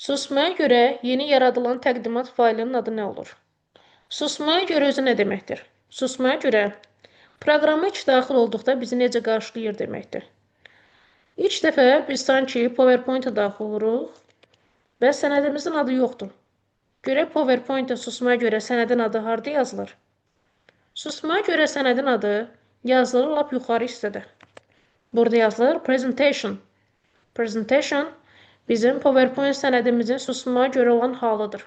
Susmaya görə yeni yaradılan təqdimat faylının adı nə olur? Susmaya görə özü nə deməkdir? Susmaya görə proqrama iç daxil olduqda bizi necə qarşılayır deməkdir. İlk dəfə biz sanki PowerPoint-a daxil oluruq və sənədimizin adı yoxdur. Görək PowerPoint-a susmaya görə sənədin adı harda yazılır? Susmaya görə sənədin adı yazılır lap yuxarı hissədə. Burada yazılır Presentation. Presentation bizim PowerPoint sənədimizin susmaya görə olan halıdır.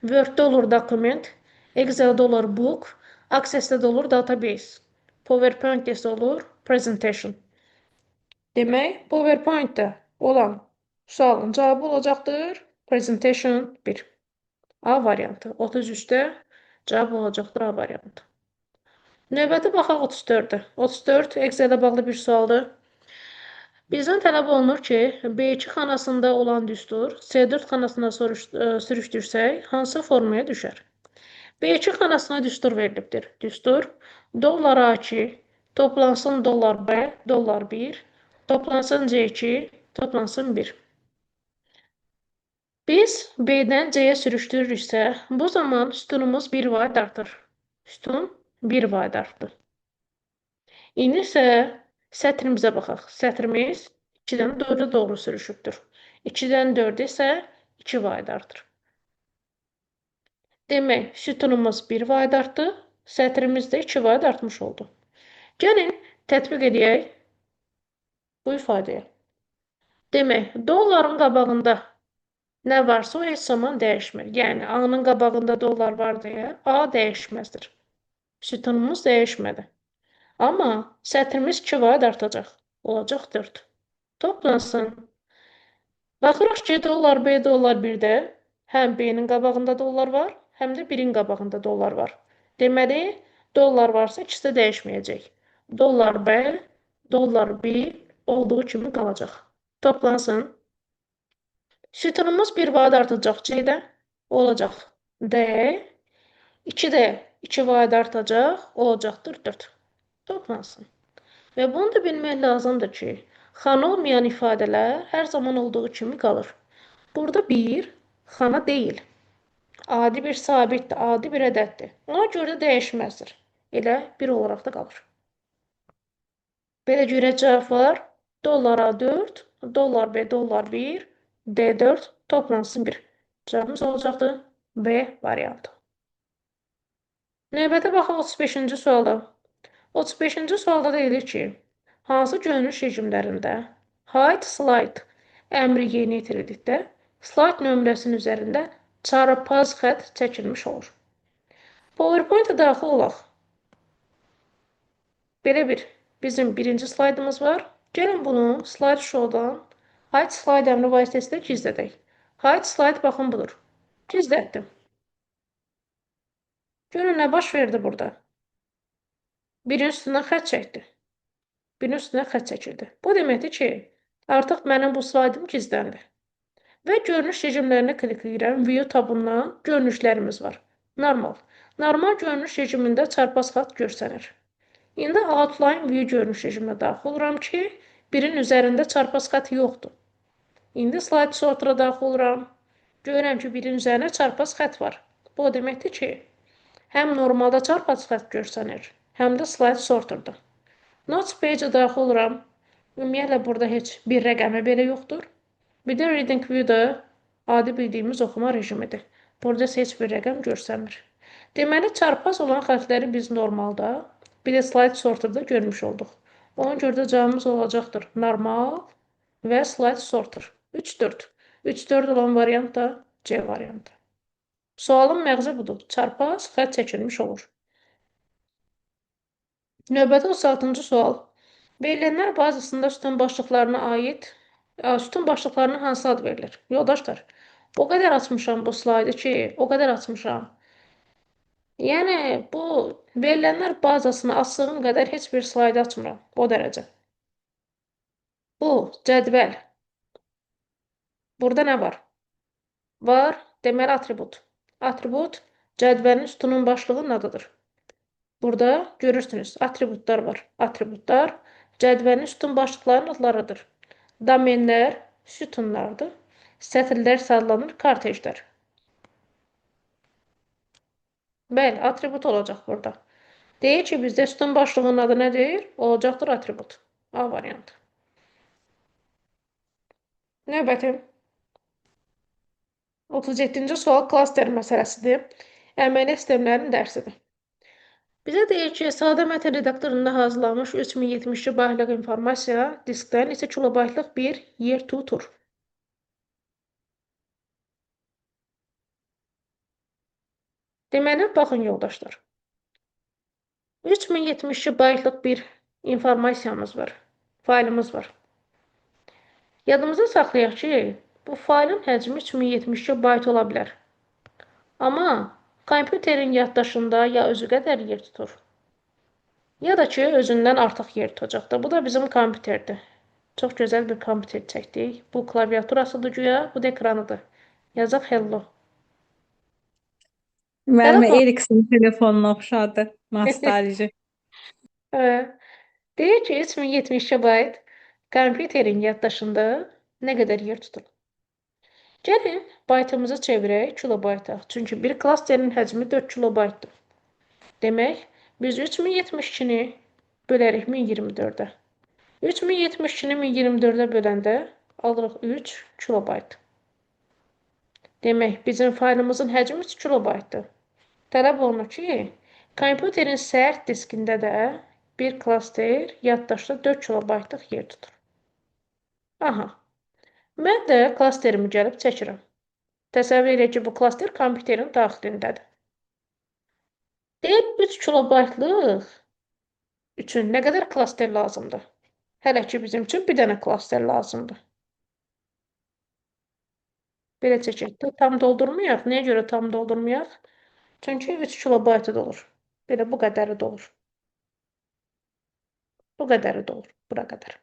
Word-də olur Document, Excel-də olur Book, Access-də olur Database. PowerPoint-də isə olur Presentation. Demək, PowerPoint-də olan sualın cavabı olacaqdır Presentation 1. A variantı. 33-də cavab olacaqdır A variantı. Növbəti baxaq 34-də. 34 Excel-ə bağlı bir sualdır. Bizdən tələb olunur ki, B2 xanasında olan düstur C4 xanasına sürüşdürsək, hansı formaya düşər? B2 xanasına düstur verilibdir. Düstur, dollar A2 toplansın dollar B, dollar 1, toplansın C2, toplansın 1. Biz B-dən C-yə sürüşdürürüksə, bu zaman sütunumuz 1 vayd artır. Sütun 1 vayd artdı. İndi isə sətrimizə baxaq. Sətrimiz 2-dən 4-ə doğru sürüşübdür. 2-dən 4 isə 2 vayd artır. Demək, sütunumuz 1 vayd artdı, sətrimiz də 2 vayd artmış oldu. Gəlin, tətbiq edək bu ifadəyə. Demək, dolların qabağında nə varsa o heç zaman dəyişmir. Yəni, A-nın qabağında dollar var deyə A dəyişməzdir. Sütunumuz dəyişmədi. Amma sətrimiz 2 vayd artacaq. Olacaq 4. Toplansın. Baxırıq ki, dollar B, dollar 1-də həm B-nin qabağında dollar var, həm də 1-in qabağında dollar var. Deməli, dollar varsa ikisi də dəyişməyəcək. Dollar B, dollar 1 olduğu kimi qalacaq. Toplansın. Sütunumuz 1 vayd artacaq C-də. Olacaq D. 2-də 2 vayd artacaq. Olacaqdır 4. Toplansın. Və bunu da bilmək lazımdır ki, xana olmayan ifadələr hər zaman olduğu kimi qalır. Burada 1 xana deyil. Adi bir sabitdir, adi bir ədəddir. Ona görə də dəyişməzdir. Elə 1 olaraq da qalır. Belə görə cavab var. Dollar A4, dollar B, dollar 1, D4 toplansın 1. Cavabımız olacaqdır B variantı. Növbəti baxaq 35-ci suala. 35-ci sualda deyilir ki, hansı görünüş rejimlərində hide slide əmri yerinə yetirildikdə slide nömrəsinin üzərində çarpaz xətt çəkilmiş olur. PowerPoint-a daxil olaq. Belə bizim birinci slaydımız var. Gəlin bunu slide show-dan hide slide əmri vasitəsilə gizlədək. Hide slide baxın budur. Gizlətdim. Görün nə baş verdi burada. Birin üstündən xətt çəkdi. Birinin üstünə xətt çəkildi. Bu deməkdir ki, artıq mənim bu slaydım gizləndi. Və görünüş rejimlərinə klikləyirəm. View tabından görünüşlərimiz var. Normal. Normal görünüş rejimində çarpaz xətt görsənir. İndi Outline View görünüş rejiminə daxil oluram ki, birinin üzərində çarpaz xətt yoxdur. İndi Slide Sorter-a daxil oluram. Görürəm ki, birinin üzərində çarpaz xətt var. Bu deməkdir ki, həm normalda çarpaz xətt görsənir, həm də Slide Sorter-da. Notes page-a daxil oluram. Ümumiyyətlə, burada heç bir rəqəmi belə yoxdur. Bir də Reading View-da adi bildiyimiz oxuma rejimidir. Burada heç bir rəqəm görsənmir. Deməli, çarpaz olan xəttləri biz normalda, bir də Slide Sorter-da görmüş olduq. Ona görə də cavabımız olacaqdır. Normal və Slide Sorter. 3-4. 3-4 olan variant da C variantı. Sualın məğzi budur. Çarpaz xətt çəkilmiş olur. Növbəti 36-cı sual. Verilənlər bazasında sütun başlıqlarına aid sütun başlıqlarına hansı ad verilir? Yoldaşlar, o qədər açmışam bu slaydı ki, o qədər açmışam. Yəni, bu verilənlər bazasını açdığım qədər heç bir slaydı açmıram. O dərəcə. Bu, cədvəl. Burada nə var? Var, deməli atribut. Atribut, cədvəlin sütunun başlığının adıdır. Burada görürsünüz, atributlar var. Atributlar, cədvəlin sütun başlıqlarının adlarıdır. Domenlər sütunlardır. Sətirlər adlanır kortejlər. Bəli, atribut olacaq burada. Deyir ki, bizdə sütun başlığının adı nədir? Olacaqdır atribut. A variantı. Növbəti 37-ci sual klaster məsələsidir. Əməliyyat sistemlərinin dərsidir. Bizə deyir ki, sadə mətn redaktorunda hazırlanmış 3072 baytlıq informasiya diskdə neçə kilobaytlıq bir yer tutur? Deməli, baxın yoldaşlar. 3072 baytlıq bir informasiyamız var, faylımız var. Yadımızda saxlayaq ki, bu faylın həcmi 3072 bayt ola bilər. Amma kompüterin yaddaşında ya özü qədər yer tutur, ya da ki, özündən artıq yer tutacaq da. Bu da bizim kompüterdir. Çox gözəl bir kompüter çəkdik. Bu klaviaturasıdır güya, bu da ekranıdır. Yazaq hello. Müəllimə Telefon. Erikson telefonuna oxşadı. Nostalji. Deyir ki, 3072 bayt kompüterin yaddaşında nə qədər yer tutur? Gəlin, baytımızı çevirək kilobayta. Çünki bir klasterin həcmi 4 kilobaytdır. Demək, biz 3072-ni bölərik 1024-ə. 3072-ni 1024-ə böləndə alırıq 3 kilobayt. Demək, bizim faylımızın həcmi 3 kilobaytdır. Tələb olunur ki, kompüterin sərt diskində də bir klaster yaddaşda 4 kilobaytlıq yer tutur. Aha, mən də klasterimi gəlib çəkirəm. Təsəvvür edək ki, bu klaster kompüterin daxilindədir. Deyək, 3 kilobaytlıq üçün nə qədər klaster lazımdır? Hələ ki, bizim üçün bir dənə klaster lazımdır. Belə çəkək. Tam doldurmayaq. Nəyə görə tam doldurmayaq? Çünki 3 kilobaytı da olur. Belə bu qədəri də olur. Bu qədəri də olur. Bura qədər.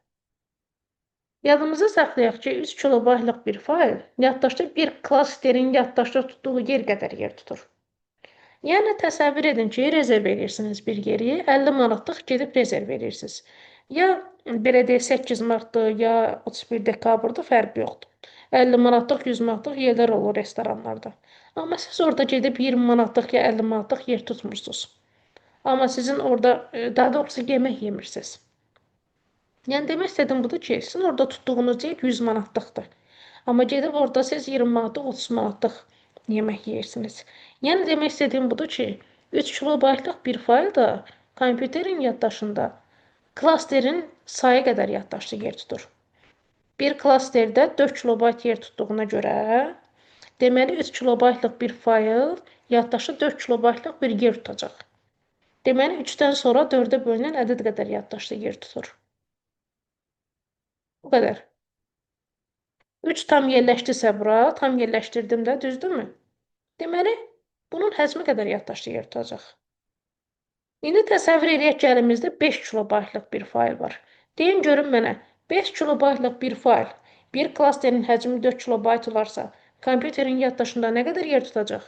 Yadımızda saxlayaq ki, 3 kilobaytlıq bir fayl yaddaşda bir klasterin yaddaşda tutduğu yer qədər yer tutur. Yəni, təsəvvür edin ki, rezerv edirsiniz bir yeri, 50 manatlıq gedib rezerv edirsiniz. Ya belə deyək 8 martdır, ya 31 dekabrdır, fərqi yoxdur. 50 manatlıq, 100 manatlıq yerlər olur restoranlarda. Amma siz orada gedib 20 manatlıq ya 50 manatlıq yer tutmursunuz. Amma sizin orada, daha doğrusu yemək yemirsiniz. Yəni, demək istədim budur ki, sizin orada tutduğunuz yer 100 manatlıqdır. Amma gedib orada siz 20 manatlıq, 30 manatlıq yemək yeyirsiniz. Yəni, demək istədiyim budur ki, 3 kilobaytlıq bir fayl da kompüterin yaddaşında klasterin sayı qədər yaddaşda yer tutur. Bir klasterdə 4 kilobayt yer tutduğuna görə, deməli 3 kilobaytlıq bir fayl yaddaşı 4 kilobaytlıq bir yer tutacaq. Deməli 3-dən sonra 4-ə bölünən ədəd qədər yaddaşda yer tutur. Bu qədər. 3 tam yerləşdirsə bura, tam yerləşdirdim də, düzdürmü? Deməli, bunun həcmi qədər yaddaşda yer tutacaq. İndi təsəvvür edək ki, əlimizdə 5 kilobaytlıq bir fayl var. Deyin görün mənə, 5 kilobaytlıq bir fayl, bir klasterin həcmi 4 kilobayt olarsa, kompüterin yaddaşında nə qədər yer tutacaq?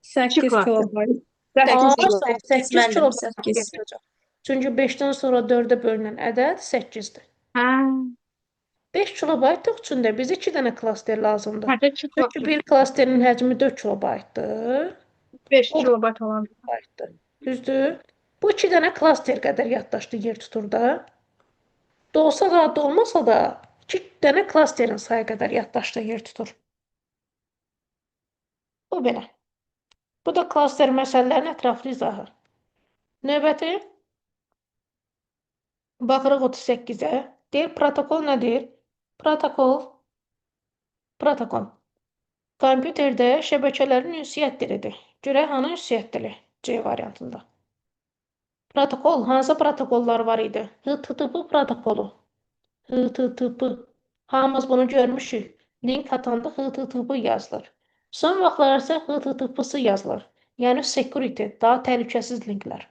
8 kilobayt. 8 kilobayt yer tutacaq. Çünki 5-dən sonra 4-ə bölünən ədəd 8-dir. 5 kilobaytlıq üçün də bizə 2 dənə klaster lazımdır. Çünki bir klasterin həcmi 4 kilobaytdır. 5 kilobayt olan. Düzdür? Bu 2 dənə klaster qədər yaddaşda yer tutur da. Dolsa da, dolmasa da 2 dənə klasterin sayı qədər yaddaşda yer tutur. Bu belə. Bu da klaster məsələlərin ətraflı izahı. Növbəti. Baxırıq 38-ə. Deyir, protokol nədir? Protokol. Kompüterdə şəbəkələrin ünsiyyət dilidir. Görək hanı ünsiyyət dili? C variantında. Protokol, hansı protokollar var idi? HTTP protokolu. HTTP. Hamımız bunu görmüşük. Link atanda HTTP yazılır. Son vaxtlar isə HTTP-sı yazılır. Yəni security, daha təhlükəsiz linklər.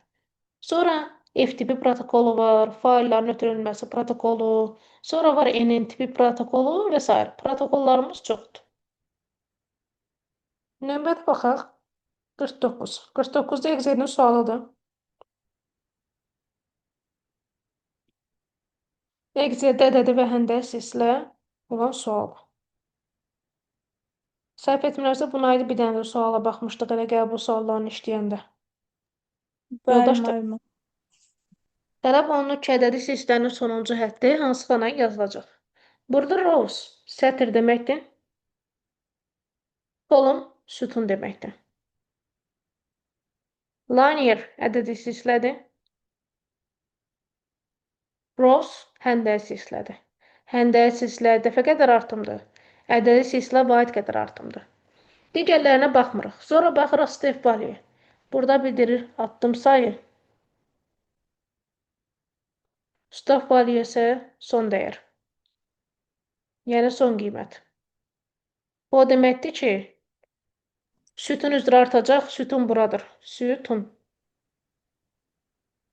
Sonra FTP protokolu var, faylların ötürülməsi protokolu, sonra var NNTP protokolu və s. Protokollarımız çoxdur. Növbət baxaq. 49. 49-da Excel'in sualıdır. Excel'də ədədi və həndəs hisslə olan sual. Səhv etmirəmsə, buna aid bir dənə də suala baxmışdıq elə qəbul suallarını işləyəndə. Bəli, Yoldaşlar, müəllimə. tələb olunur ki, ədədi silsilənin sonuncu həddi hansı xanaya yazılacaq? Burada rows sətr deməkdir. Column sütun deməkdir. Linear ədədi silsilədir. Rows həndəyə silsilədir. Həndəyə silsilə dəfə qədər artımdır. Ədədi silsilə vahid qədər artımdır. Digərlərinə baxmırıq. Sonra baxırıq step value. Burada bildirir addım sayı. Step value isə son dəyər. Yəni son qiymət. Bu o deməkdir ki, sütun üzrə artacaq, sütun buradır. Sütun.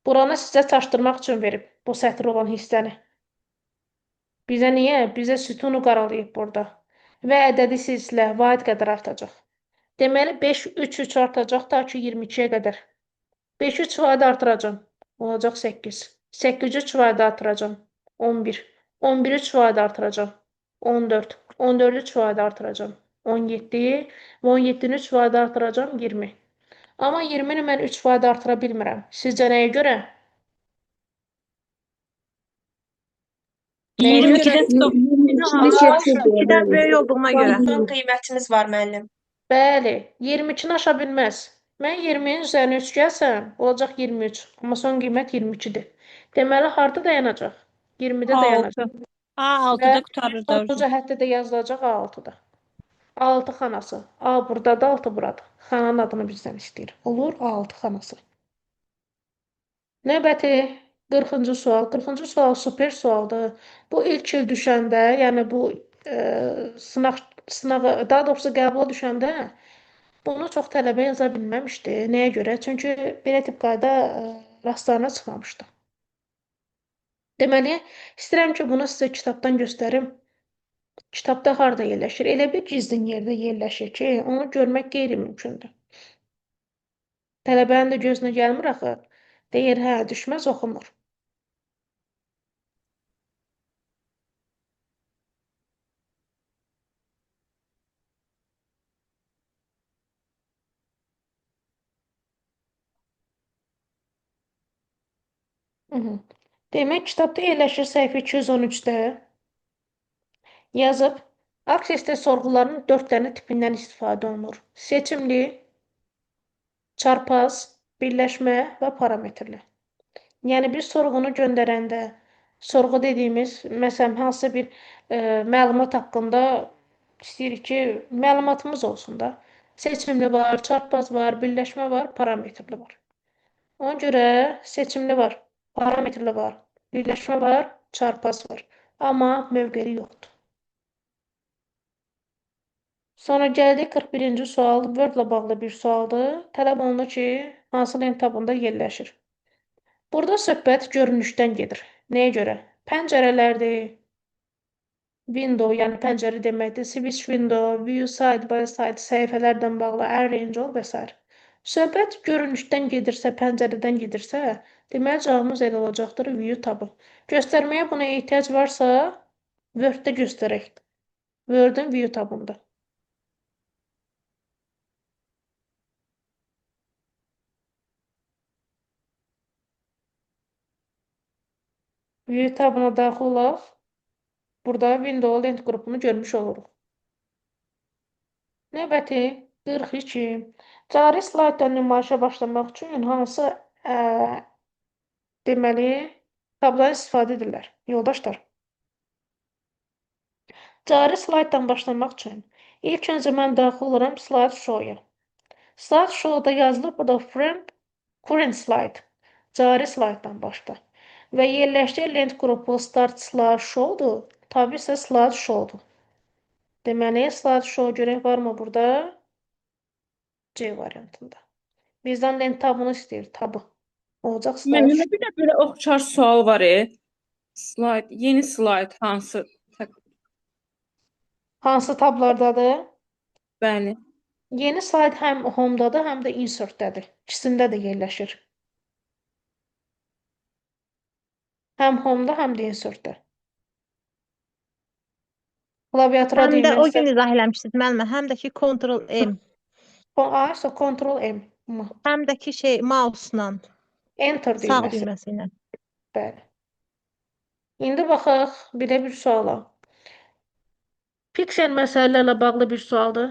Buranı sizə çaşdırmaq üçün verib, bu sətr olan hissəni. Bizə niyə? Bizə sütunu qaralayıb burada. Və ədədi silsilə vahid qədər artacaq. Deməli, 5, 3, 3 artacaq ta ki 22-yə qədər. 5-ü 3 vahid artıracam. Olacaq 8. 8-i 3 vahid artıracam. 11. 11-i 3 vahid artıracam. 14. 14-ü 3 vahid artıracam. 17. Və 17-ni 3 vahid artıracam 20. Amma 20-ni mən 3 vahid artıra bilmirəm. Sizcə nəyə görə? Nəyə görə? 22-dən çox. 2-dən böyük olduğuna görə. Son qiymətimiz var müəllim. Bəli, 22-ni aşa bilməz. Mən 20-nin üzərinə 3 gəlsəm, olacaq 23. Amma son qiymət 22-dir. Deməli, harda dayanacaq? 20-də dayanacaq. A6-da qurtarır da. Sonuncu həddə yazılacaq A6-da. A6 xanası. A buradadır, 6 buradır. Xananın adını bizdən istəyir. Olur, A6 xanası. Növbəti 40-cı sual. 40-cı sual super sualdır. Bu ilk il düşəndə, yəni bu sınağa, daha doğrusu qəbula düşəndə bunu çox tələbə yaza bilməmişdi. Nəyə görə? Çünki belə tip qayda rastlarına çıxmamışdı. Deməli, istəyirəm ki, bunu sizə kitabdan göstərim. Kitabda harda yerləşir? Elə bir gizlin yerdə yerləşir ki, onu görmək qeyri-mümkündür. Tələbənin də gözünə gəlmir axı. Deyir, hə, düşməz, oxumur. Demək, kitabda yerləşir səhifə 213-də. Yazıb, Access-də sorğuların 4 dənə tipindən istifadə olunur. Seçimli, çarpaz, birləşmə və parametrli. Yəni, bir sorğunu göndərəndə, sorğu dediyimiz, məsələn, hansısa bir məlumat haqqında istəyirik ki, məlumatımız olsun da. Seçimli var, çarpaz var, birləşmə var, parametrli var. Ona görə seçimli var, parametrli var, birləşmə var, çarpaz var. Amma mövqeyi yoxdur. Sonra gəldik 41-ci sual, Word-la bağlı bir sualdır. Tələb olunur ki, hansı lent tabında yerləşir. Burada söhbət görünüşdən gedir. Nəyə görə? Pəncərələrdir, window, yəni pəncərə deməkdir, switch window, view side by side, səhifələrdən bağlı, arrange ol və s. Söhbət görünüşdən gedirsə, pəncərədən gedirsə, deməli cavabımız elə olacaqdır, view tabı. Göstərməyə buna ehtiyac varsa, Word-də göstərək. Word-ün view tabında. View tabına daxil olaq. Burada window lent qrupunu görmüş oluruq. Növbəti 42. Cari slayddan nümayişə başlamaq üçün hansı deməli tablar istifadə edirlər? Yoldaşlar. Cari slayddan başlamaq üçün ilk öncə mən daxil oluram slide show-ya. Slide show-da yazılır burada current slide. Cari slayddan başla. Və yerləşdiyi lent qrupu start slide show-dur. Tabi isə slide show-dur. Deməli, slide show görək varmı burada? C variantında. Bizdən lent tabını istəyir, tabı. Olacaq slide Müəllimə show. bir də belə oxşar sual var. Slide, yeni slide hansı? Hansı tablardadır? Bəli. Yeni slide həm home-dadır, həm də insert-dədir. İkisində də yerləşir. Həm home-da, həm də insert-də. Klaviatura Həm də o deyilməksə, gün izah eləmişdiniz müəllimə, həm də ki Ctrl M, A, Ctrl M. həm də ki şey mouse-la, Enter sağ düyməsi. düyməsi ilə. Bəli. İndi baxaq bir də bir suala. Piksel məsələlərlə bağlı bir sualdır.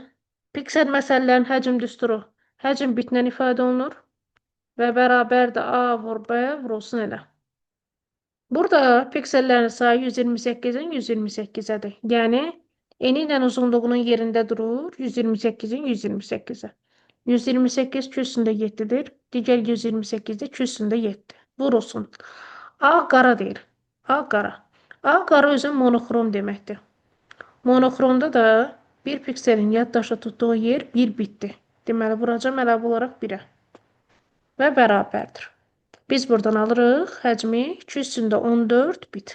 Piksel məsələlərin həcm düsturu həcm bitlə ifadə olunur və bərabərdir A vur B vurulsun elə. Burada piksellərin sayı 128-in 128-ədir. Yəni, eni ilə uzunluğunun yerində durur 128-in 128-ə. 128 küsündə 7-dir. Digər 128 də küsündə 7. Vurulsun. A qara deyir. A qara. A qara özü monoxrom deməkdir. Monoxromda da bir pikselin yaddaşa tutduğu yer 1 bitdir. Deməli, vuracam əlavə olaraq 1-ə və bərabərdir. Biz buradan alırıq həcmi 214 bit.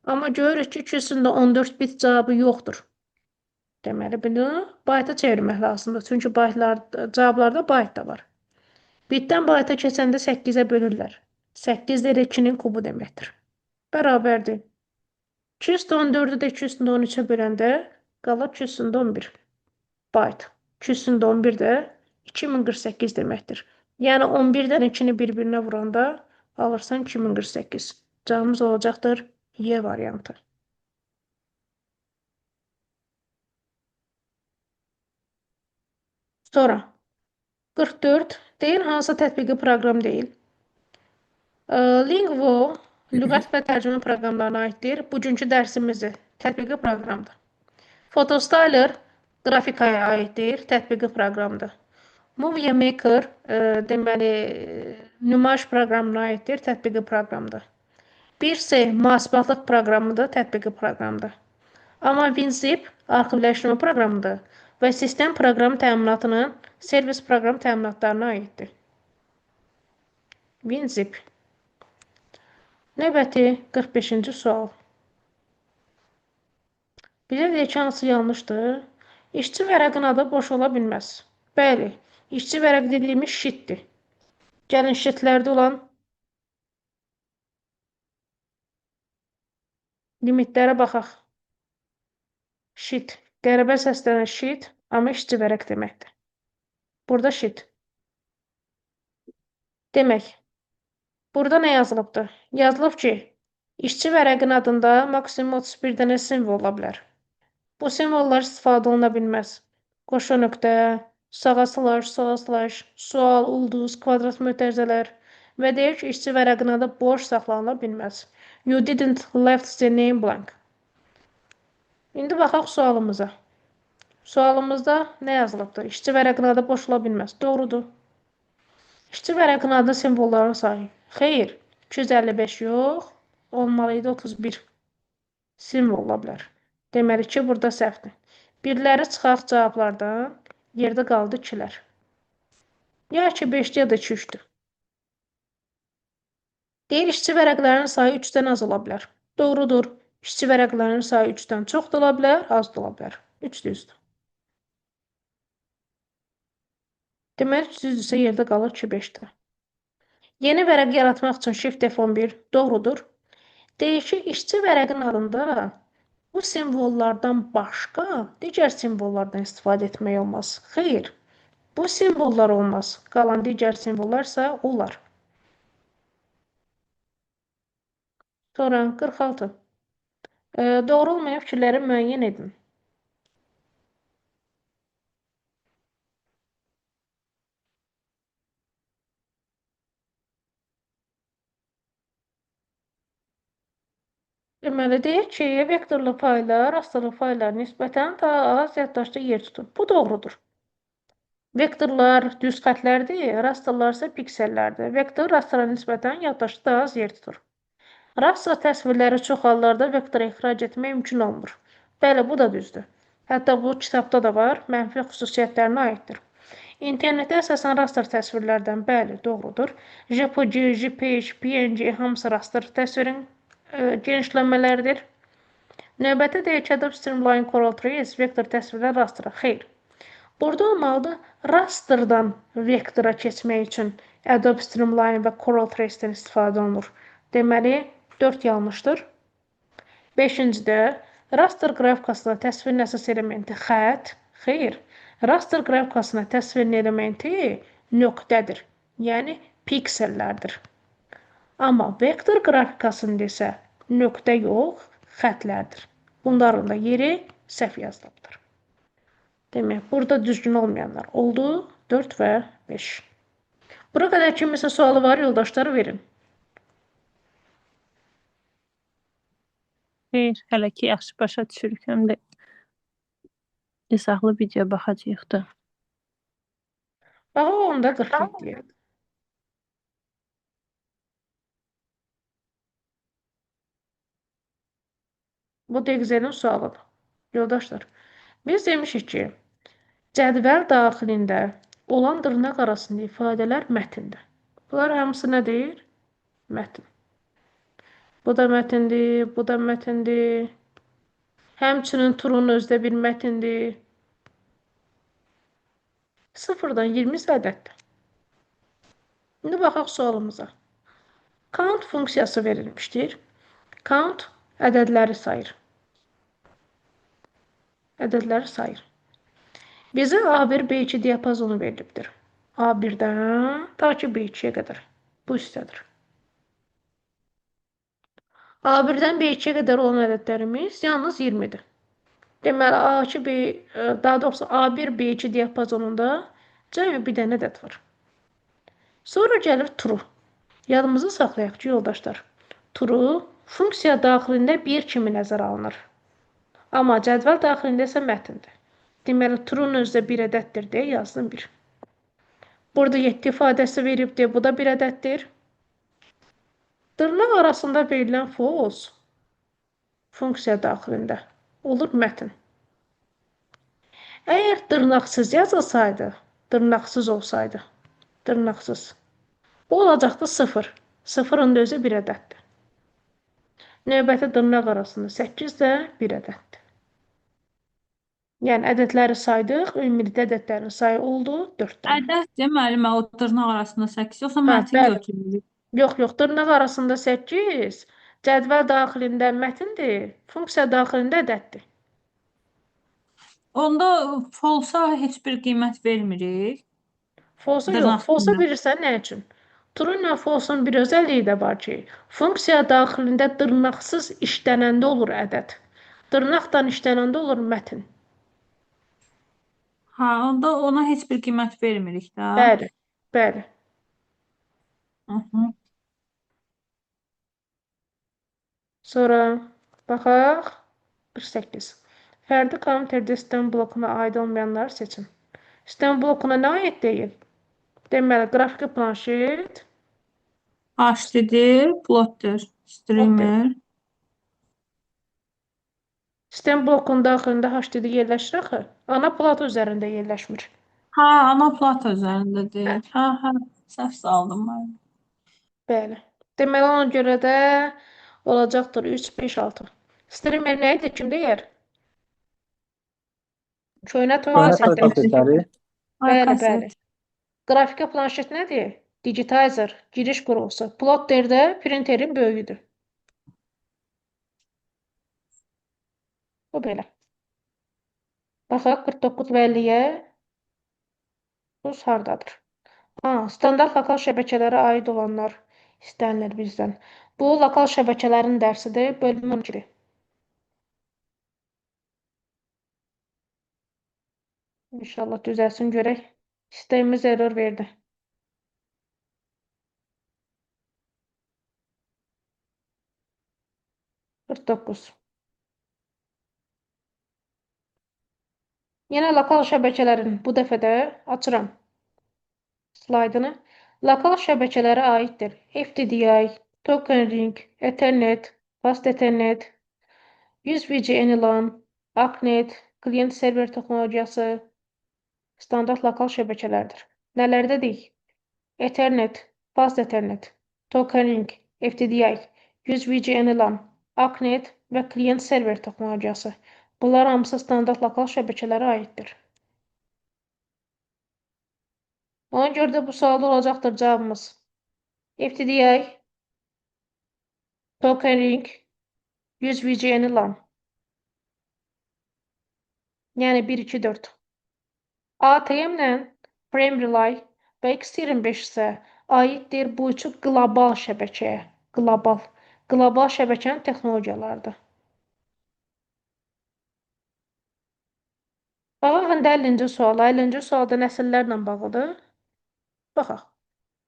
Amma görürük ki, 214 bit cavabı yoxdur. Deməli, bunu bayta çevirmək lazımdır. Çünki cavablarda bayt da var. Bitdən bayta keçəndə 8-ə bölürlər. 8 də 2-nin kubu deməkdir. Bərabərdir. 214-ü də 213-ə böləndə qalır 211 bayt. 211 də 2048 deməkdir. Yəni 11-dən 2-ni bir-birinə vuranda alırsan 2048. Cavabımız olacaqdır Y variantı. Sonra 44 deyir hansı tətbiqi proqram deyil. Lingvo lüğət və tərcümə proqramlarına aiddir. Bugünkü dərsimizdir. Tətbiqi proqramdır. Photostyler qrafikaya aiddir. Tətbiqi proqramdır. Movie Maker deməli nümayiş proqramına aiddir. Tətbiqi proqramdır. 1C mühasibatlıq proqramıdır. Tətbiqi proqramdır. Amma WinZip arxivləşdirmə proqramıdır və sistem proqram təminatının servis proqram təminatlarına aiddir. WinZip. Növbəti 45-ci sual. Bizə deyək ki, hansı yanlışdır? İşçi vərəqin adı boş ola bilməz. Bəli, işçi vərəq dediyimiz şitdir. Gəlin şitlərdə olan limitlərə baxaq. Şit. Qəribə səslənən şit, amma işçi vərəq deməkdir. Burada şit. Demək, burada nə yazılıbdır? Yazılıb ki, işçi vərəqin adında maksimum 31 dənə simvol ola bilər. Bu simvollar istifadə oluna bilməz. Qoşa nöqtə, sağa slash, sola slash, sual, ulduz, kvadrat mötərizələr və deyir ki, işçi vərəqin adı boş saxlanıla bilməz. You didn't left the name blank. İndi baxaq sualımıza. Sualımızda nə yazılıbdır? İşçi vərəqin adı boş ola bilməz. Doğrudur. İşçi vərəqin adı simvolların sayı. Xeyr, 255 yox, olmalıydı 31 simvol ola bilər. Deməli ki, burada səhvdir. Birləri çıxaq cavablardan, yerdə qaldı 2-lər. Ya 2, 5 ya da 2, 3-dür. Deyir, işçi vərəqlərinin sayı 3-dən az ola bilər. Doğrudur. İşçi vərəqlərinin sayı 3-dən çox da ola bilər, az da ola bilər. 3 düzdür. Deməli, düzdürsə yerdə qalır 2, 5-dir. Yeni vərəq yaratmaq üçün Shift F11 doğrudur. Deyir ki, işçi vərəqin adında bu simvollardan başqa digər simvollardan istifadə etmək olmaz. Xeyr, bu simvollar olmaz. Qalan digər simvollar isə olar. Sonra 46. Doğru olmayan fikirləri müəyyən edin. Deməli, deyək ki, vektorlu faylar, rasterlı faylar nisbətən daha az yaddaşda yer tutur. Bu doğrudur. Vektorlar düz xətlərdir, rasterlar isə piksellərdir. Vektor rastera nisbətən yaddaşda daha az yer tutur. Raster təsvirləri çox hallarda vektora ixrac etmək mümkün olmur. Bəli, bu da düzdür. Hətta bu kitabda da var, mənfi xüsusiyyətlərinə aiddir. İnternetdə əsasən raster təsvirlərdən bəli, doğrudur. JPG, JPEG, PNG hamısı raster təsvirin genişlənmələrdir. Növbəti deyək ki, Adobe Streamline Coral Trace vektor təsvirlər rastera. Xeyr. Burada olmalıdır, rasterdan vektora keçmək üçün Adobe Streamline və Coral Trace-dən istifadə olunur. Deməli, 4 yanlışdır. 5-ci də Raster qrafikasına təsvirin əsas elementi xətt, xeyr. Raster qrafikasına təsvirin elementi nöqtədir, yəni piksellərdir. Amma vektor qrafikasında isə nöqtə yox, xətlərdir. Bunların da yeri səhv yazılıbdır. Demək, burada düzgün olmayanlar oldu 4 və 5. Bura qədər kiminsə sualı var, yoldaşlar verin. Xeyr, hələ ki yaxşı başa düşürük, həm də izahlı video baxacağıq da. Bax, onda 47. Bu Degzel'in sualıdır. Yoldaşlar, biz demişik ki, cədvəl daxilində olan dırnaq arasında ifadələr mətindir. Bunlar hamısı nə deyir? Mətin. Bu da mətindir, bu da mətindir. Həmçinin turun özdə bir mətindir. 0-dan 20 ədəddir. İndi baxaq sualımıza. Count funksiyası verilmişdir. Count ədədləri sayır. Ədədləri sayır. Bizə A1, B2 diapazonu verilibdir. A1-dən ta ki B2-yə qədər. Bu hissədir. A1-dən B2-yə qədər olan ədədlərimiz yalnız 20-dir. Deməli, daha doğrusu A1, B2 diapazonunda cəmi bir dənə ədəd var. Sonra gəlir true. Yadımızı saxlayaq ki, yoldaşlar. True funksiya daxilində 1 kimi nəzərə alınır. Amma cədvəl daxilində isə mətindir. Deməli, true'nun özdə bir ədəddir deyə yazdım 1. Burada 7 ifadəsi veribdir. Bu da bir ədəddir. Dırnaq arasında verilən false funksiya daxilində olur mətin. Əgər dırnaqsız yazılsaydı, dırnaqsız olsaydı, dırnaqsız, o olacaqdı 0. 0'ın da özü bir ədəddir. Növbəti dırnaq arasında 8 də bir ədəddir. Yəni, ədədləri saydıq, ümumilikdə ədədlərin sayı oldu 4 dənə. Ədəddir, müəllimə, o dırnaq arasında 8, yoxsa mətin bəli. götürülür? Yox, dırnaq arasında 8, cədvəl daxilində mətindir, funksiya daxilində ədəddir. Onda false-a heç bir qiymət vermirik. False Dırnaq yox, false dırnaq. bilirsən nə üçün? True ilə false'un bir özəlliyi də var ki, funksiya daxilində dırnaqsız işlənəndə olur ədəd. Dırnaqdan işlənəndə olur mətin. Ha, onda ona heç bir qiymət vermirik də. Bəli, bəli. Hı-hı. Sonra baxaq 48. Fərdi komitədə sistem blokuna aid olmayanları seçin. Sistem blokuna nə aid deyil? Deməli, qrafiki planşet, HDD, plotter, streamer. sistem blokunun daxilində HDD yerləşir axı. Ana plat üzərində yerləşmir. Ha, ana plata üzərindədir. Ha, səhv saldım mən. Bəli. Deməli, ona görə də olacaqdır 3, 5, 6. Streamer nə idi? Kim deyər? Köynə toy Köynə kaseti. toy kasetləri. Bəli, bəli. Qrafika planşet nədir? Digitizer, giriş qurğusu. Plotter də printerin böyüyüdür. Bu belə. Baxaq 49 və 50-yə. Bu hardadır? Standart lokal şəbəkələrə aid olanlar istənilir bizdən. Bu, lokal şəbəkələrin dərsidir, bölüm 12-dir. İnşallah düzəlsin görək. Sistemimiz error verdi. Qırx doqquz. Yenə lokal şəbəkələrin bu dəfə də açıram slaydını. Lokal şəbəkələrə aiddir. FTDI, Token Ring, Ethernet, Fast Ethernet, 100 VGN LAN, ACNet, klient server texnologiyası standart lokal şəbəkələrdir. Nələrdədir? Ethernet, Fast Ethernet, Token Ring, FTDI, 100 VGN LAN, ACNet və klient server texnologiyası. Bunlar hamısı standart lokal şəbəkələrə aiddir. Ona görə də bu sualda olacaqdır cavabımız. FTDI, Token Ring, 100 VGN LAN. Yəni 1, 2, 4. ATM-lə FrameRely və X25 isə aiddir bu üçü qlobal şəbəkəyə. Qlobal şəbəkənin texnologiyalarıdır. Baxaq indi 50-ci suala. 50-ci sualda nəsillərlə bağlıdır. Baxaq.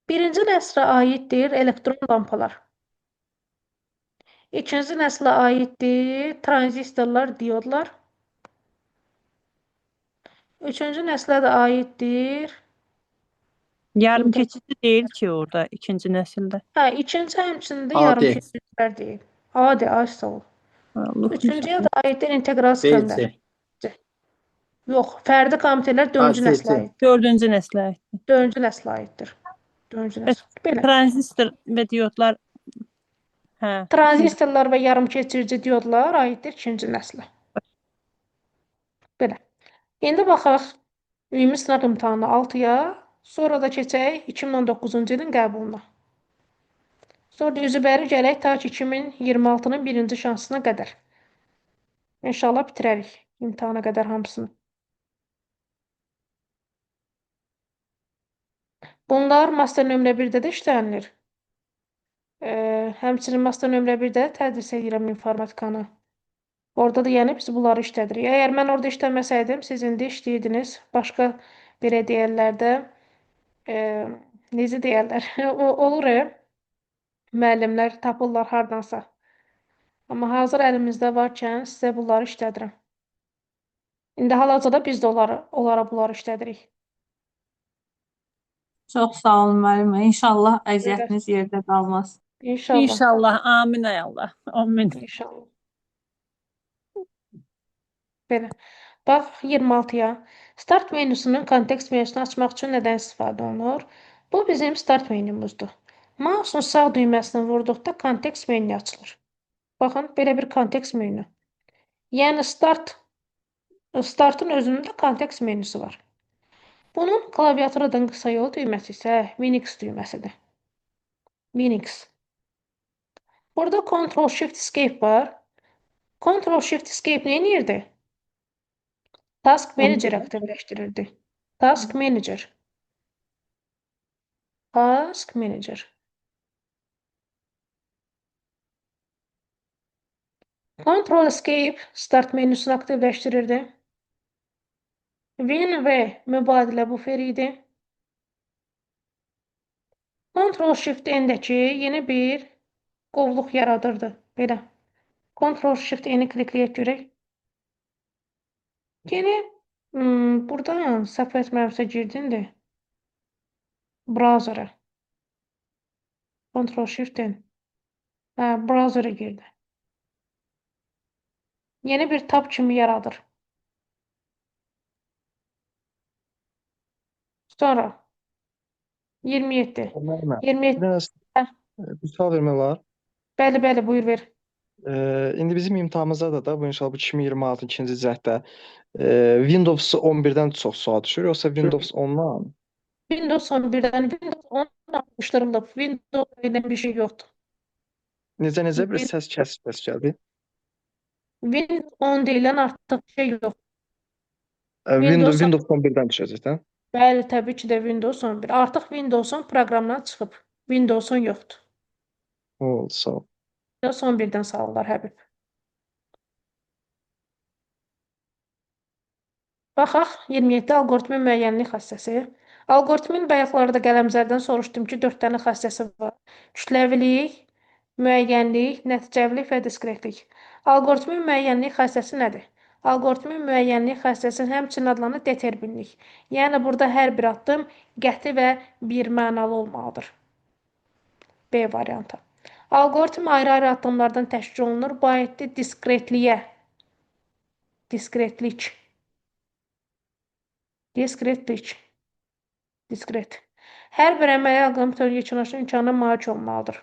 Birinci nəslə aiddir elektron lampalar. İkinci nəslə aiddir tranzistorlar, diodlar. Üçüncü nəslə də aiddir. Yarım keçidi deyil ki orada ikinci nəsildə. Hə, ikinci həmçinin də Adi. yarım keçidlər deyil. Adi, sağ ol. Üçüncüyə də aiddir integral sxemlər. BC. Yox, fərdi komitələr dördüncü ACC. nəslə aiddir. Dördüncü nəslə aiddir. Dördüncü nəslə aiddir. Dördüncü nəsl. Belə. Transistor və diodlar hə. Tranzistorlar və yarımkeçirici diodlar aiddir ikinci nəslə. Belə. İndi baxaq ümumi sınaq imtahanı 6-ya, sonra da keçək 2019-cu ilin qəbuluna. Sonra da üzübəri gələk ta ki 2026-nın birinci şansına qədər. İnşallah bitirərik imtahana qədər hamısını. Bunlar master nömrə 1-də də işlənilir. Həmçinin master nömrə 1-də tədris edirəm informatikanı. Orada da yəni biz bunları işlədirik. Əgər mən orada işləməsəydim, siz indi işləyirdiniz. Başqa belə deyərlərdə, necə deyərlər, olur müəllimlər tapırlar hardansa. Amma hazır əlimizdə varkən sizə bunları işlədirəm. İndi hal-hazırda biz də onlara bunları işlədirik. Çox sağ olun müəllimə. İnşallah əziyyətiniz yerdə qalmaz. İnşallah. İnşallah. Amin ay Allah. Amin. İnşallah. Belə. Bax 26-ya. Start menyusunun kontekst menyusunu açmaq üçün nədən istifadə olunur? Bu bizim start menyumuzdur. Mouse'un sağ düyməsini vurduqda kontekst menyu açılır. Baxın, belə bir kontekst menyu. Yəni startın özünün də kontekst menyusu var. Bunun klaviaturadan qısa yol düyməsi isə Minix düyməsidir. Minix. Burada Ctrl-Shift-Escape var. Ctrl-Shift-Escape nə edirdi? Task Manager aktivləşdirirdi. Task Manager. Task Manager. Ctrl-Escape Start menüsünü aktivləşdirirdi. Win və mübadilə bufer idi. Ctrl-Shift-N'dəki yeni bir qovluq yaradırdı. Belə. Ctrl-Shift-N'i klikləyək görək. Yeni buradan səhv etmirəmsə girdindir. Browser'a. Ctrl-Shift-N. Browser'a girdi. Yeni bir tab kimi yaradır. Sonra 27. Müəllimə, 27. Hə. bir sual vermək olar. Bəli, buyur ver. İndi bizim imtahanımızda da bu inşallah bu 2026 ikinci cəhddə Windows 11-dən çox sual düşür, yoxsa Windows 10-dan? Windows 11-dən Windows 10 yapışdırılıb. Windows ilə bir şey yoxdur. Necə bir səs kəs gəldi? Windows 10 deyilən artıq bir şey yox. Windows 11-dən düşəcək də? Bəli, təbii ki də Windows 11. Artıq Windows-un proqramdan çıxıb. Windows 10 yoxdur. Oldu, sağ ol. Windows 11-dən salırlar, Həbib. Baxaq, 27 alqoritmin müəyyənlik xassəsi. Alqoritmin bayaqlarda qələmzərdən soruşdum ki, 4 dənə xassəsi var. Kütləvilik, müəyyənlik, nəticəvilik və diskretlik. Alqoritmin müəyyənlik xassəsi nədir? Alqoritmin müəyyənlik xassəsi həmçinin adlanır determinlik. Yəni, burada hər bir addım qəti və bir mənalı olmalıdır. B variantı. Alqoritm ayrı-ayrı addımlardan təşkil olunur. Bu aiddir diskretliyə. Diskretlik. Diskret. Hər bir əməli alqoritmin yekunlaşma imkanına malik olmalıdır.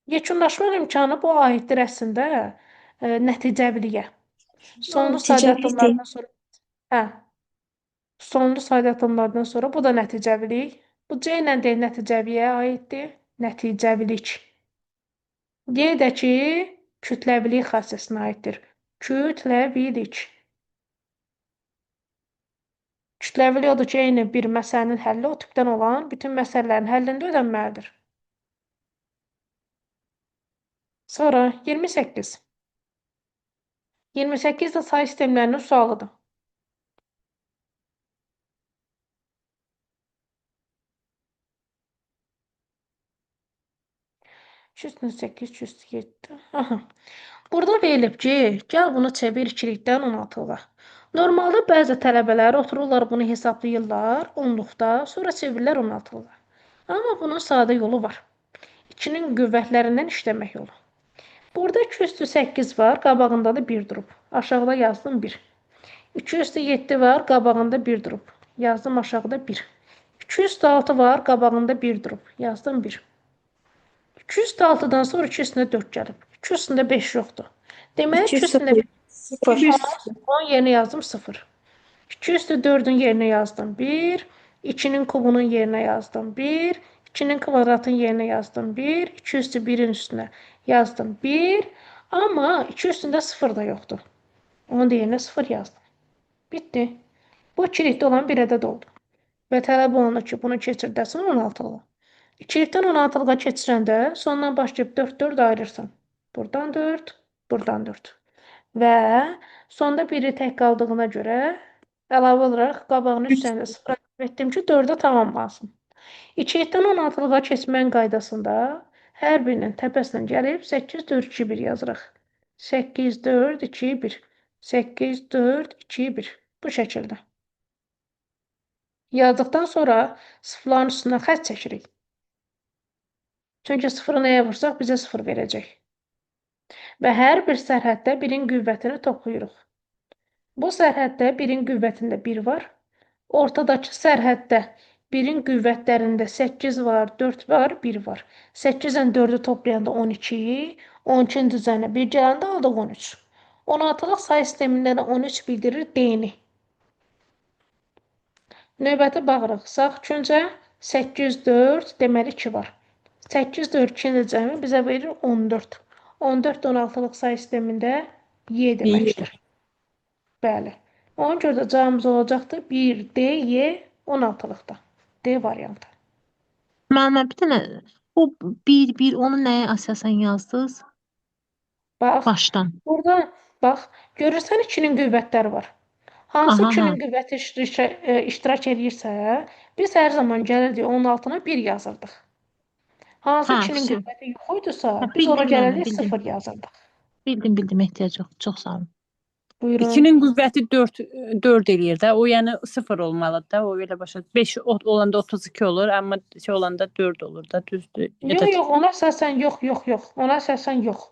Yekunlaşma imkanı bu aiddir əslində nəticəviliyə. Sonlu sayda addımlardan sonra sonlu sayda addımlardan sonra bu da nəticəvilik. Bu C ilə D nəticəviyə aiddir. Nəticəvilik. D də ki, kütləvilik xassəsinə aiddir. Kütləvilik. Kütləvili odur ki, eyni bir məsələnin həlli o tipdən olan bütün məsələlərin həllində ödənməlidir. Sonra 28. 28 də say sistemlərinin sualıdır. Üstün 8, 7. Aha. Burada verilib ki, gəl bunu çevir ikilikdən 16-lığa. Normalda bəzi tələbələr otururlar bunu hesablayırlar 10-luqda, sonra çevirirlər 16-lığa. Amma bunun sadə yolu var. 2-nin qüvvətlərindən işləmək yolu. Burada 2 üstü 8 var, qabağında da 1 durub. Aşağıda yazdım 1. 2 üstü 7 var, qabağında 1 durub. Yazdım aşağıda 1. 2 üstü 6 var, qabağında 1 durub. Yazdım 1. 2 üstü 6-dan sonra 2 üstündə 4 gəlib. 2 üstündə 5 yoxdur. Deməli 2 üstündə 0. onun yerinə yazdım 0. 2 üstü 4-ün yerinə yazdım 1. 2-nin kubunun yerinə yazdım 1. 2-nin kvadratın yerinə yazdım 1. 2 üstü 1-in üstünə yazdım 1. Amma 2 üstündə 0 da yoxdur. Onun da yerinə 0 yazdım. Bitdi. Bu ikilikdə olan bir ədəd oldu. Və tələb olunur ki, bunu keçirdəsin 16-lığa. İkilikdən 16-lığa keçirəndə sondan başlayıb 4-4 ayırırsan. Buradan 4, buradan 4. Və sonda biri tək qaldığına görə əlavə olaraq qabağını üstəndə 0 etdim ki, 4-ə tamamlansın. İkilikdən 16-lığa keçməyin qaydasında hər birinin təpəsindən gəlib 8, 4, 2, 1 yazırıq. 8, 4, 2, 1. 8, 4, 2, 1. Bu şəkildə. Yazdıqdan sonra sıfırların üstündən xətt çəkirik. Çünki sıfırı nəyə vursaq bizə 0 verəcək. Və hər bir sərhəddə 1-in qüvvətini toplayırıq. Bu sərhəddə 1-in qüvvətində 1 var. Ortadakı sərhəddə 1-in qüvvətlərində 8 var, 4 var, 1 var. 8-dən 4-ü toplayanda 12, 12-nin düzərinə 1 gələndə aldıq 13. 16-lıq say sistemindən 13 bildirir D-ni. Növbəti bağırıq. Sağ küncə 8, 4, deməli 2 var. 8, 4, 2-nin cəmi bizə verir 14. 14 16-lıq say sistemində Y deməkdir. Bəli. Ona görə də cavabımız olacaqdır 1D, Y 16-lıqda. D variantı. Müəllimə, bir dənə o 1 onu nəyə əsasən yazdınız? Bax, Başdan. burada bax, görürsən 2-nin qüvvətləri var. Hansı Aha, 2-nin qüvvəti iştirak edirsə, biz hər zaman gəlirdik onun altına 1 yazırdıq. Hansı Hə, 2-nin vəsə. qüvvəti yox idisa, Hə, biz ona bildim müəllimə, gəlirdik bildim. 0 yazırdıq. Bildim, ehtiyac yox. Çox sağ olun. Buyurun. 2-nin qüvvəti 4 eləyir də. O yəni 0 olmalıdır da. O elə başa. 5 olanda 32 olur, amma şey olanda 4 olur da, düzdür. Ya da Yox, ona əsasən yox. Ona əsasən yox.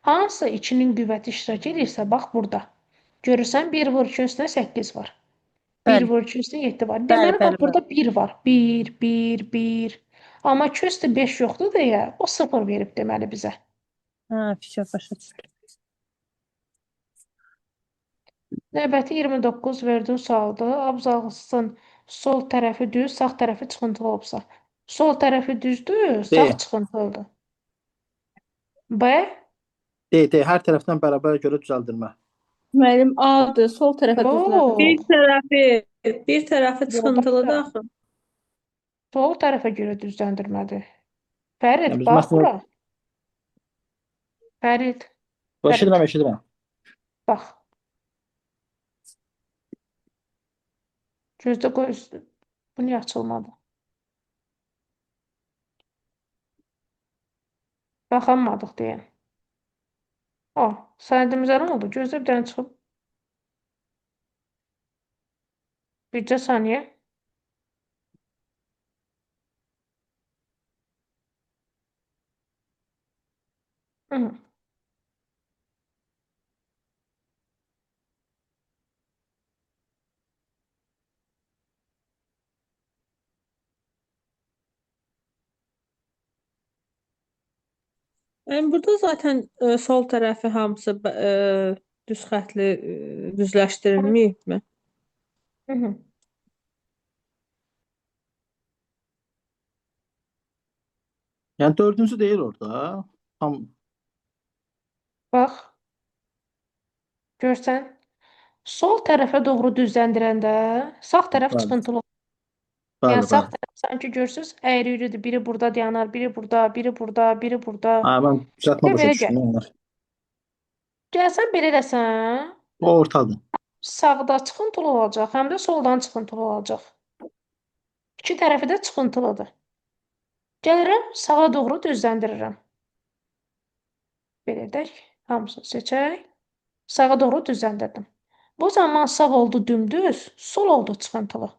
Hansı 2-nin qüvvəti iştirak edirsə, bax burada. Görürsən 1 vur 2 üstünə 8 var. 1 Bəli. vur 2 üstünə 7 var. Bəli, Deməli, bəli, bax burada 1 var. 1. Amma 2 üstü 5 yoxdur deyə o 0 verib deməli bizə. Hə, fikir başa düşdüm. Növbəti 29 verdiğin sualdır. Abzasın sol tərəfi düz, sağ tərəfi çıxıntılı olubsa. Sol tərəfi düzdür, sağ D. çıxıntılıdır. B. D. Hər tərəfdən bərabər görə düzəldirmə. Müəllim A-dır, sol tərəfə düzəldir. Bir tərəfi çıxıntılıdır axı. Sol tərəfə görə düzləndirmədir. Fərid, Yəni biz bax məsələn- bura. Fərid, Eşidirəm. bax. Gözdə qoy üstü. Bu niyə açılmadı? Baxamadıq deyən. Sayədimizə nə oldu? Gözdə bir dənə çıxıb. Bircə saniyə. Hı. Yəni burada zaten sol tərəfi hamısı düz xətli düzləşdirilməyibmi? Hı. Yəni dördüncü deyil orada. Tam Bax. Görsən, Sol tərəfə doğru düzləndirəndə sağ tərəf Bəli, çıxıntılı olur. bəli, Yəni sağ bəli. tərəf sanki görürsüz, əyri-üyrüdür. Biri burada dayanar, biri burada, biri burada, biri burada. Ha, mən düzəltmə Belə başa belə düşdüm gəl. onlar. Gəlsən belə eləsən, O ortadır. sağda çıxıntılı olacaq, həm də soldan çıxıntılı olacaq. İki tərəfi də çıxıntılıdır. Gəlirəm, sağa doğru düzləndirirəm. Belə edək, hamısını seçək. Sağa doğru düzləndirdim. Bu zaman sağ oldu dümdüz, sol oldu çıxıntılı.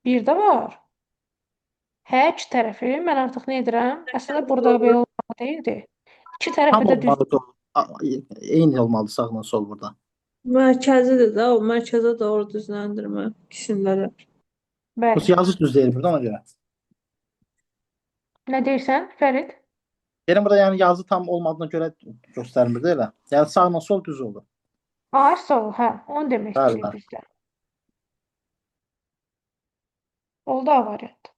Bir də var. Hər iki tərəfi mən artıq nə edirəm? Əslində burada belə olmalı deyildi. İki Tam tərəfi də düz. olmalı. Eyni olmalı sağla sol burada. Mərkəzidir də, o mərkəzə doğru düzləndirmə ikisində də. Bu Bəli. yazı düz deyil burada ona görə. Nə deyirsən, Fərid? Benim burada yəni yazı tam olmadığına görə göstərmir də elə. Yəni sağla sol düz olur. Ağır sol, hə, onu demək Bəli, istəyirik bəli. bizdə. Oldu A variant.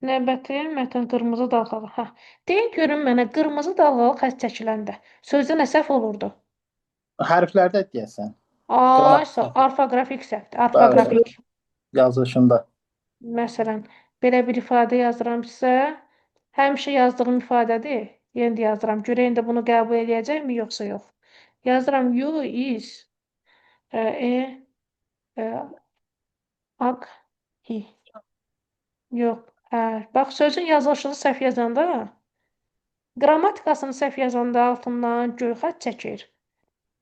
Növbəti mətn qırmızı dalğalı. Hə. Deyin görün mənə qırmızı dalğalı xətt çəkiləndə sözdə nə səhv olurdu? Hərflərdə deyəsən. Ay, Qrammatik. orfoqrafik səhvdir. Bəli, Orfoqrafik. yazılışında. Məsələn, belə bir ifadə yazıram sizə. Həmişə yazdığım ifadədir. Yenə də yazıram. Görək indi bunu qəbul edəcəkmi yoxsa yox. Yazıram you is ag he. Yox. Hə. Bax sözün yazılışını səhv yazanda, qrammatikasını səhv yazanda altından göy xətt çəkir.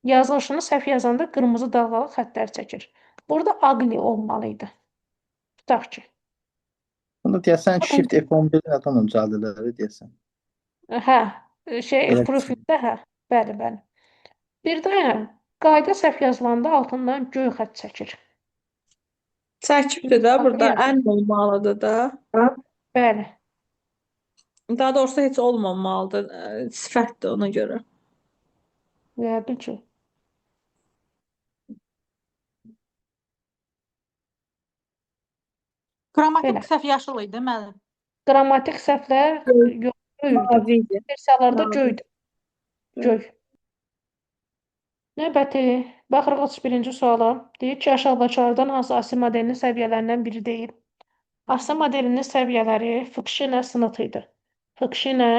Yazılışını səhv yazanda qırmızı dalğalı xəttlər çəkir. Burada ugly olmalı idi. Tutaq ki. Bunda deyəsən Shift F11 nədən düzəldilir deyəsən. Hə, Elə proofingdə hə. Bəli, bəli. Bir də qayda səhv yazılanda altından göy xətt çəkir. Çəkibdir də burada, Baxın, ən olmalıdır da. Bəli. Daha doğrusu heç olmamalıdır. Sifətdir ona görə. Yəqin ki. Qrammatik Belə. səhv yaşıl idi müəllim. Qrammatik səhvlər yox, göydür. Mavidir. Versiyalarda Mavi. göydür. Göy. Növbəti, baxırıq 31-ci suala. Deyir ki, aşağıdakılardan hansı ASI modelinin səviyyələrindən biri deyil? ASI modelinin səviyyələri Fukushima sınıtı idi. Fukushima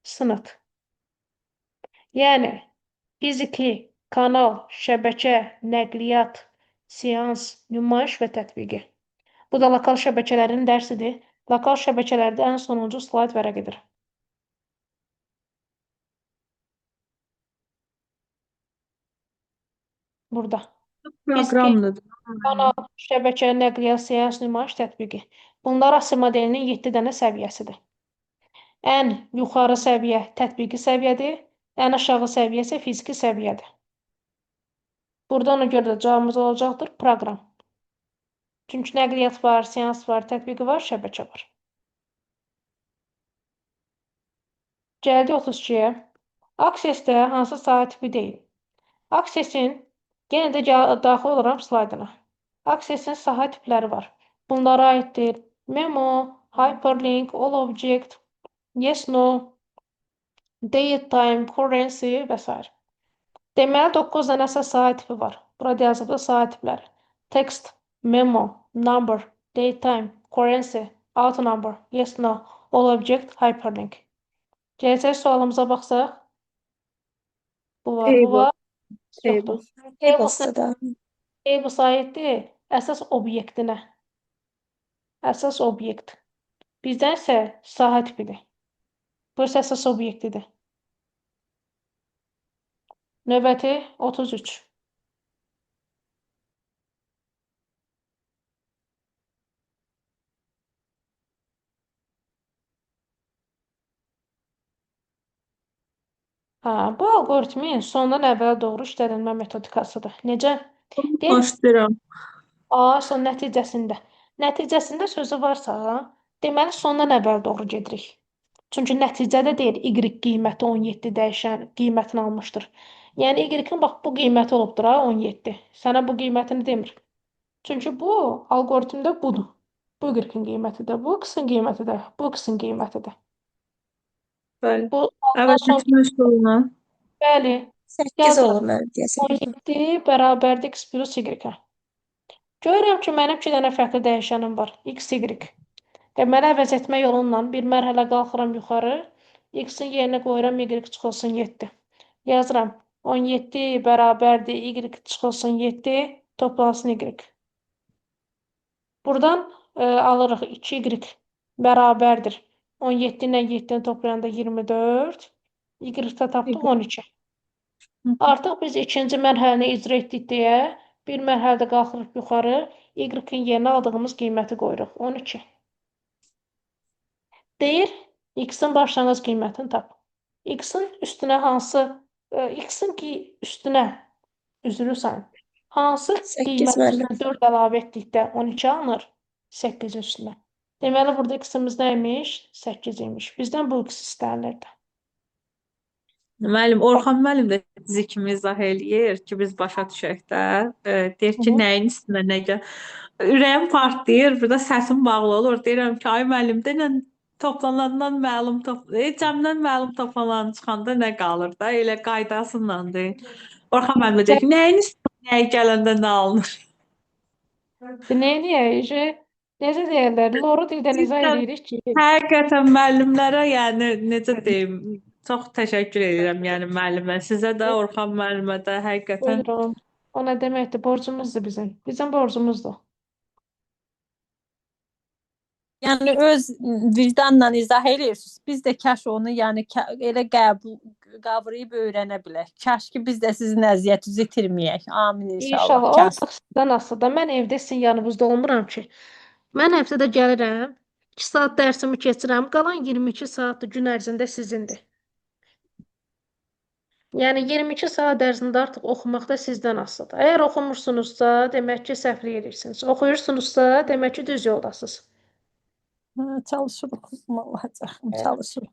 sınıt. Yəni, fiziki, kanal, şəbəkə, nəqliyyat, seans, nümayiş və tətbiqi. Bu da lokal şəbəkələrin dərsidir. Lokal şəbəkələrdə ən sonuncu slayd vərəqidir. Burada. Proqramdır. Kanal, şəbəkə, nəqliyyat, seans, nümayiş, tətbiqi. Bunlar ASI modelinin 7 dənə səviyyəsidir. Ən yuxarı səviyyə tətbiqi səviyyədir, ən aşağı səviyyə isə fiziki səviyyədir. Burada ona görə də cavabımız olacaqdır proqram. Çünki nəqliyyat var, seans var, tətbiqi var, şəbəkə var. Gəldi 32-yə. Aksesdə hansı saat tipi deyil? Aksesin, yenə də daxil oluram slaydına. Aksesin saat tipləri var. Bunlara aiddir memo, hyperlink, all object, yes, no, date, time, currency və s. Deməli, 9 dənə əsas saat tipi var. Burada yazılıb da saat tipləri. Text, memo, number, date, time, currency, auto number, yes, no, all object, hyperlink. Gələcək sualımıza baxsaq. Bu var, bu var. Yoxdur. Tables aiddir əsas obyektinə. Əsas obyekt. Bizdən isə sahə tipidir. Bu isə əsas obyektidir. Növbəti 33. Bu alqoritmin sondan əvvələ doğru işlədilmə metodikasıdır. Necə? Başlayıram. Son nəticəsində. Nəticəsində sözü varsa, deməli sondan əvvəl doğru gedirik. Çünki nəticədə deyir, Y qiyməti 17 dəyişən qiymətini almışdır. Yəni, Y-in bax, bu qiyməti olubdur, 17. Sənə bu qiymətini demir. Çünki bu, alqoritmdə budur. Bu Y-in qiymətidir, bu X-in qiymətidir, bu X-in qiymətidir. Bəli. Bu, Əvvəl etmə üsuluna. Bəli. 8 Yazıram. olur mənim deyəsən. 17 bərabərdir x plus y-ə. Görürəm ki, mənim 2 dənə fərqli dəyişənim var. X, Y. Deməli, əvəz etmə yolundan bir mərhələ qalxıram yuxarı. X-in yerinə qoyuram, Y çıxılsın 7. Yazıram. 17 bərabərdir, Y çıxılsın 7, toplansın Y. Buradan alırıq 2Y bərabərdir. 17 ilə 7-ni toplayanda 24. Y-də tapdıq 12. Artıq biz ikinci mərhələni icra etdik deyə bir mərhələdə qalxırıq yuxarı, Y-in yerinə aldığımız qiyməti qoyuruq. 12. Deyir, X-in başlanğıc qiymətini tap. X-in üstünə hansı, X-in ki üstünə, üzrü sayın. Hansı 8 qiymət müəllim. üstünə 4 əlavə etdikdə 12 alınır? 8 üstünə. Deməli, burada X-imiz nəymiş? 8 imiş. Bizdən bu X istənilirdi. Müəllim, Orxan müəllim də bizi kimi izah eləyir ki, biz başa düşək də. Deyir ki, Hı. nəyin üstünə nə gəl. Ürəyim partlayır, burada səsim bağlı olur. Deyirəm ki, ay müəllim, denən toplanandan məlum cəmdən məlum toplanan çıxanda nə qalır da? Elə qaydasından deyil. Orxan müəllim də deyir ki, nəyin üstünə nəyi gələndə nə alınır? Neyəyək? Necə deyirlər? Loru dildən izah Cidden edirik ki, həqiqətən müəllimlərə, yəni necə deyim, çox təşəkkür edirəm, yəni müəllimə, sizə də, Orxan müəllimə də həqiqətən. buyurun. O nə deməkdir? Borcumuzdur bizim. Bizim borcumuzdur. Yəni öz vicdanla izah edirsiniz. Biz də kaş onu yəni elə qavrayıb öyrənə bilək. Kaş ki biz də sizin əziyyətinizi itirməyək. Amin inşallah. İnşallah. Kaş. O sizdən asılıdır. Mən evdə sizin yanınızda olmuram ki. Mən həftədə gəlirəm, 2 saat dərsimi keçirəm, qalan 22 saat gün ərzində sizindir. Yəni 22 saat ərzində artıq oxumaqda sizdən asılıdır. Əgər oxumursunuzsa, demək ki, səhvlik edirsiniz. Oxuyursunuzsa, demək ki, düz yoldasınız. Çalışırıq. Vallahi çalışırıq.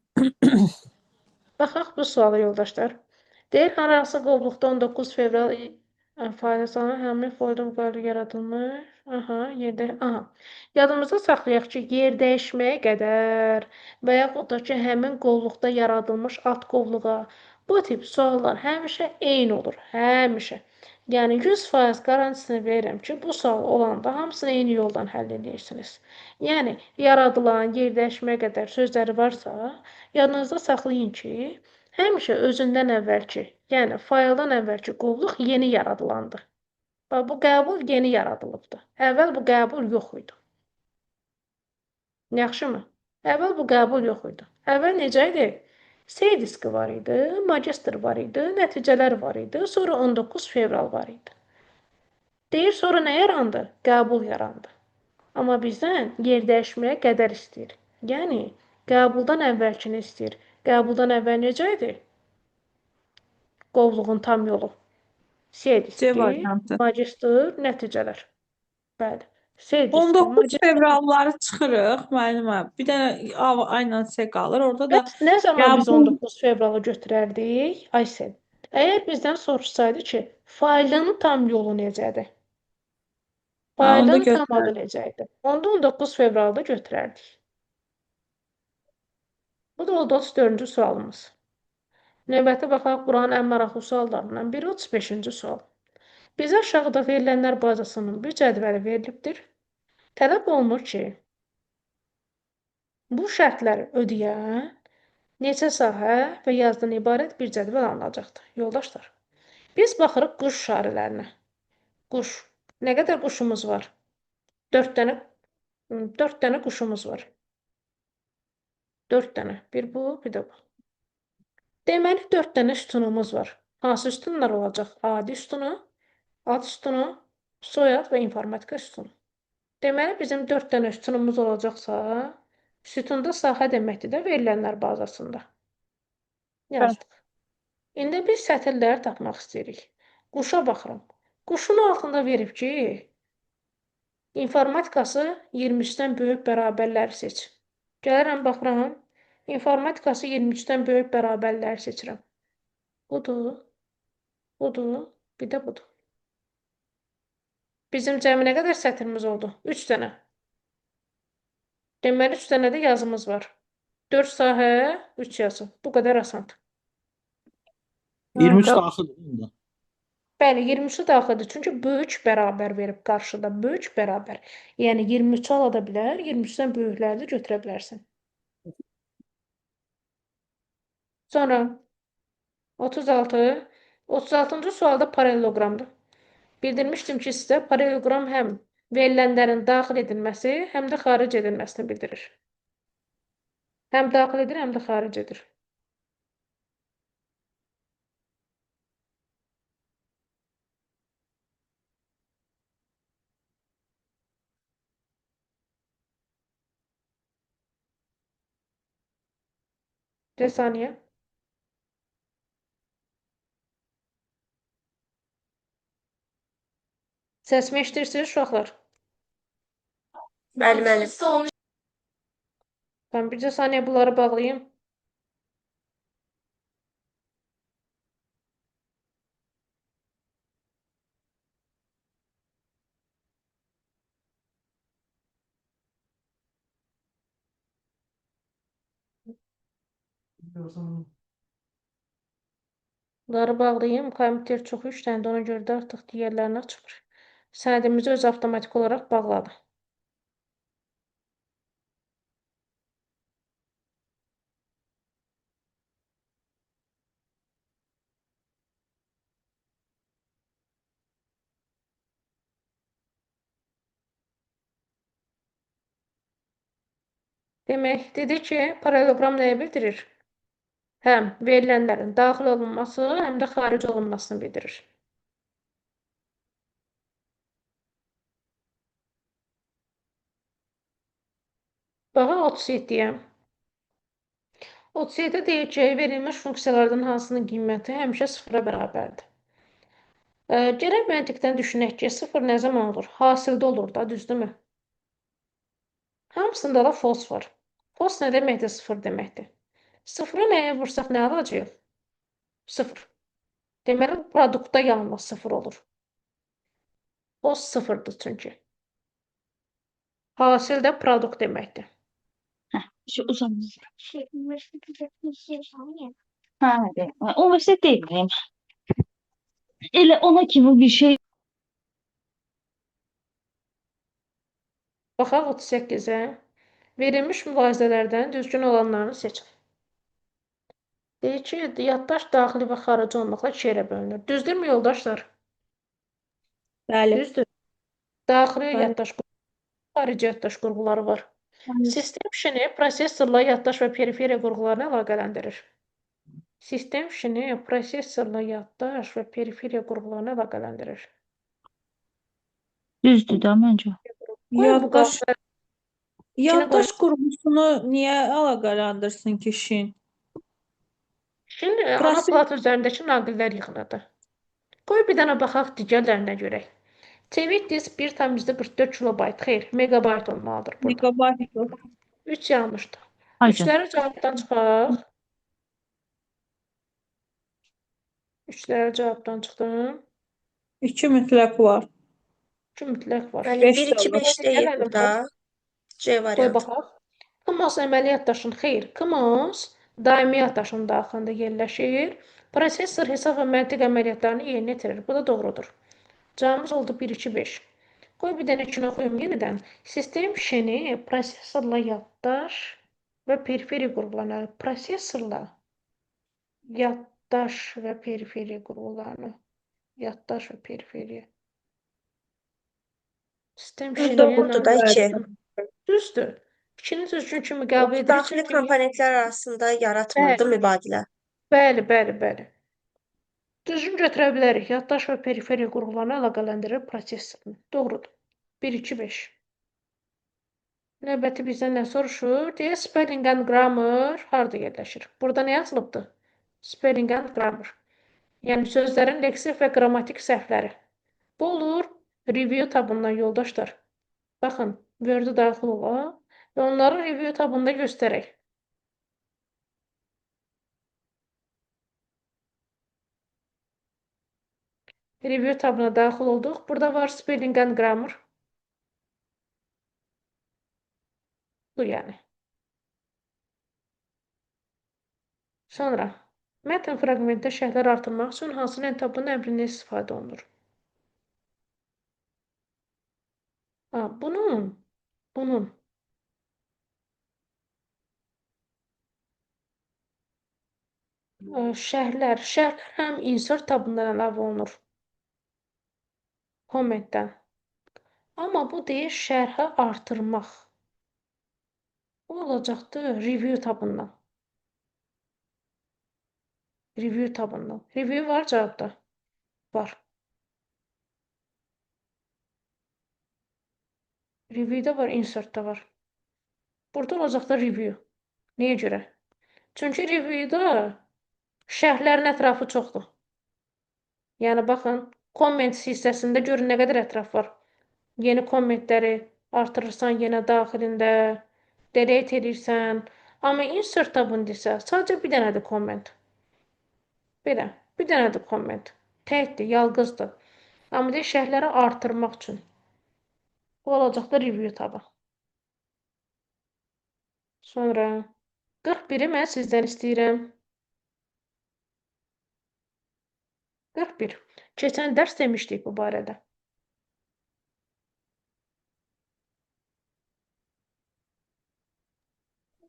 Baxaq bu suala yoldaşlar. Deyir, hansı qovluqda 19 fevral faydasına həmin folder qalı yaradılmış. Yadımızda saxlayaq ki, yer dəyişməyə qədər və yaxud da ki, həmin qovluqda yaradılmış alt qovluğa bu tip suallar həmişə eyni olur. Həmişə. Yəni 100% qarantisini verirəm ki, bu sual olanda hamısını eyni yoldan həll edirsiniz. Yəni yaradılan, yer dəyişməyə qədər sözləri varsa, yadınızda saxlayın ki, həmişə özündən əvvəlki, yəni fayldan əvvəlki qovluq yeni yaradılandır. Bax, bu qəbul yeni yaradılıbdır. Əvvəl bu qəbul yox idi. Yaxşımı? Əvvəl bu qəbul yox idi. Əvvəl necə idi? C diski var idi, magistr var idi, nəticələr var idi, sonra 19 fevral var idi. Deyir, sonra nə yarandı? Qəbul yarandı. Amma bizdən yer dəyişməyə qədər istəyir. Yəni, qəbuldan əvvəlkini istəyir. Qəbuldan əvvəl necə idi? Qovluğun tam yolu. C C diski, variantı. magistr, nəticələr. Bəli. C diski, 19 magistr. fevralları çıxırıq müəllimə. Bir dənə A ilə C qalır. Orada da Bəs nə zaman biz qəbul 19 fevralı götürərdik? Aysel. Əgər bizdən soruşsaydı ki, faylın tam yolu necədir? onda Faylın tam götürər. adı necə idi? Onda 19 fevralda götürərdik. Bu da oldu 34-cü sualımız. Növbəti baxaq Quranın ən maraqlı suallarından biri 35-ci sual. Bizə aşağıda verilənlər bazasının bir cədvəli verilibdir. Tələb olunur ki, bu şərtləri ödəyən neçə sahə və yazdan ibarət bir cədvəl alınacaqdır. Yoldaşlar, biz baxırıq quş işarələrinə. Quş. Nə qədər quşumuz var? 4 dənə quşumuz var. 4 dənə. Bir bu, bir də bu. Deməli 4 dənə sütunumuz var. Hansı sütunlar olacaq? Adi sütunu, ad sütunu, soyad və informatika sütunu. Deməli bizim 4 dənə sütunumuz olacaqsa, sütunda sahə deməkdir də verilənlər bazasında. Yazdıq. İndi biz sətirləri tapmaq istəyirik. Quşa baxıram. Quşun altında verib ki, informatikası 23-dən böyük bərabərləri seç. Gəlirəm, baxıram. İnformatikası 23-dən böyük bərabərləri seçirəm. Budur, budur, bir də budur. Bizim cəmi nə qədər sətrimiz oldu? 3 dənə. Deməli, 3 dənə də yazımız var. 4 sahə, 3 yazı. Bu qədər asandır. 23 Hə, daxildir indi. Bəli, 23-ü daxildir. Çünki böyük bərabər verib qarşıda. Böyük bərabər. Yəni 23-ü ala da bilər, 23-dən böyükləri də götürə bilərsən. Sonra 36. 36-cı sualda paralelogramdır. Bildirmişdim ki, sizə paralelogram həm verilənlərin daxil edilməsi, həm də xaric edilməsini bildirir. Həm daxil edir, həm də xaric edir. Bir saniyə. Səsimi eşidirsiniz uşaqlar? Bəli, müəllim. Ben bircə saniyə bunları bağlayayım. Bunları bağlayayım. Kompüter çox işləndi. Ona görə də artıq digərlərini açmır. Sənədimizi öz avtomatik olaraq bağladı. Demək, dedi ki, paralelogram nəyi bildirir? Həm verilənlərin daxil olunması, həm də xaric olunmasını bildirir. Baxaq 37-yə. 37 deyir ki, verilmiş funksiyalardan hansının qiyməti həmişə sıfıra bərabərdir. Gərək məntiqdən düşünək ki, sıfır nə zaman olur? Hasildə olur da, düzdürmü? Hamısında da false var. False nə deməkdir? Sıfır deməkdir. Sıfıra nəyə vursaq nə alacağıq? Sıfır. Deməli, produktda yalnız sıfır olur. False sıfırdır çünki. Hasil də produkt deməkdir. Şu uzanmış. Ha, evet. Üniversite değilim. Elə ona kimi bir şey. Baxaq 38-ə. Verilmiş mülahizələrdən düzgün olanlarını seçin. Deyir ki, yaddaş daxili və xarici olmaqla iki yerə bölünür. Düzdürmü yoldaşlar? Bəli. Düzdür. Daxili Bəli. yaddaş qurğuları, xarici yaddaş qurğuları var. Bəli. Sistem işini prosesorla yaddaş və periferiya qurğularını əlaqələndirir. Sistem işini prosesorla yaddaş və periferiya qurğularını əlaqələndirir. Düzdür da məncə. Qoy bu Yaddaş, qapıları yaddaş qurğusunu niyə əlaqələndirsin ki, şin? Şimdi ana Proses- plat üzərindəki naqillər yığınıdır. Qoy bir dənə baxaq digərlərinə görək. Tweet disk 1,44 kilobayt, xeyr, megabayt olmalıdır burada. Megabayt. 3 yanlışdır. Ayca. Üçləri cavabdan çıxaq. Üçləri cavabdan çıxdım. 2 mütləq var. 2 mütləq var. Yəni Beş 1 2 də 5 deyil Gəlin burada. C Qoy variantı. baxaq. KMOS əməliyyat daşın, xeyr, KMOS daimi yaddaşın daxilində yerləşir. Prosesor hesab və məntiq əməliyyatlarını yerinə yetirir. Bu da doğrudur. Cavabımız oldu 1 2 5. Qoy bir dənə ikini oxuyum yenidən. Sistem işini prosesorla yaddaş və periferiya qurğularını, prosesorla yaddaş və periferiya qurğularını, yaddaş və periferiya. Sistem işini Doğrudur da 2. düzdür. İkini düzgün kimi qəbul edirik. Daxili komponentlər arasında yaratmırdı mübadilə. Bəli, bəli, bəli. Düzgün götürə bilərik. Yaddaş və periferiya qurğularını əlaqələndirir prosesorunu. Doğrudur. 1 2 5. Növbəti bizdən nə soruşur? Deyə spelling and grammar harda yerləşir? Burada nə yazılıbdır? Spelling and grammar. Yəni sözlərin leksik və qrammatik səhvləri. Bu olur review tabından yoldaşlar. Baxın, Word-ə daxil olaq və onları review tabında göstərək. Review tabına daxil olduq. Burada var spelling and grammar. Bu yəni. Sonra Mətn fraqmentdə şərhlər artırmaq üçün hansı lent tabanı əmrindən istifadə olunur? Bunun. Şərhlər həm insert tabından əlavə olunur. Kommentdən. Amma bu deyir şərhə artırmaq. Bu olacaqdır review tabından. Review var cavabda. Var. Review'da var, insert'da var. Burada olacaqdır review. Niyə görə? Çünki review'da şərhlərin ətrafı çoxdur. Yəni baxın, comments hissəsində görün nə qədər ətraf var. Yeni kommentləri artırırsan yenə daxilində, delete edirsən. Amma insert tabında isə sadəcə bir dənədir komment. Belə, bir dənədir komment. Təkdir, yalqızdır. Amma deyir şərhləri artırmaq üçün. Bu olacaqdır review tabı. Sonra 41-i mən sizdən istəyirəm. 41. Keçən dərs demişdik bu barədə.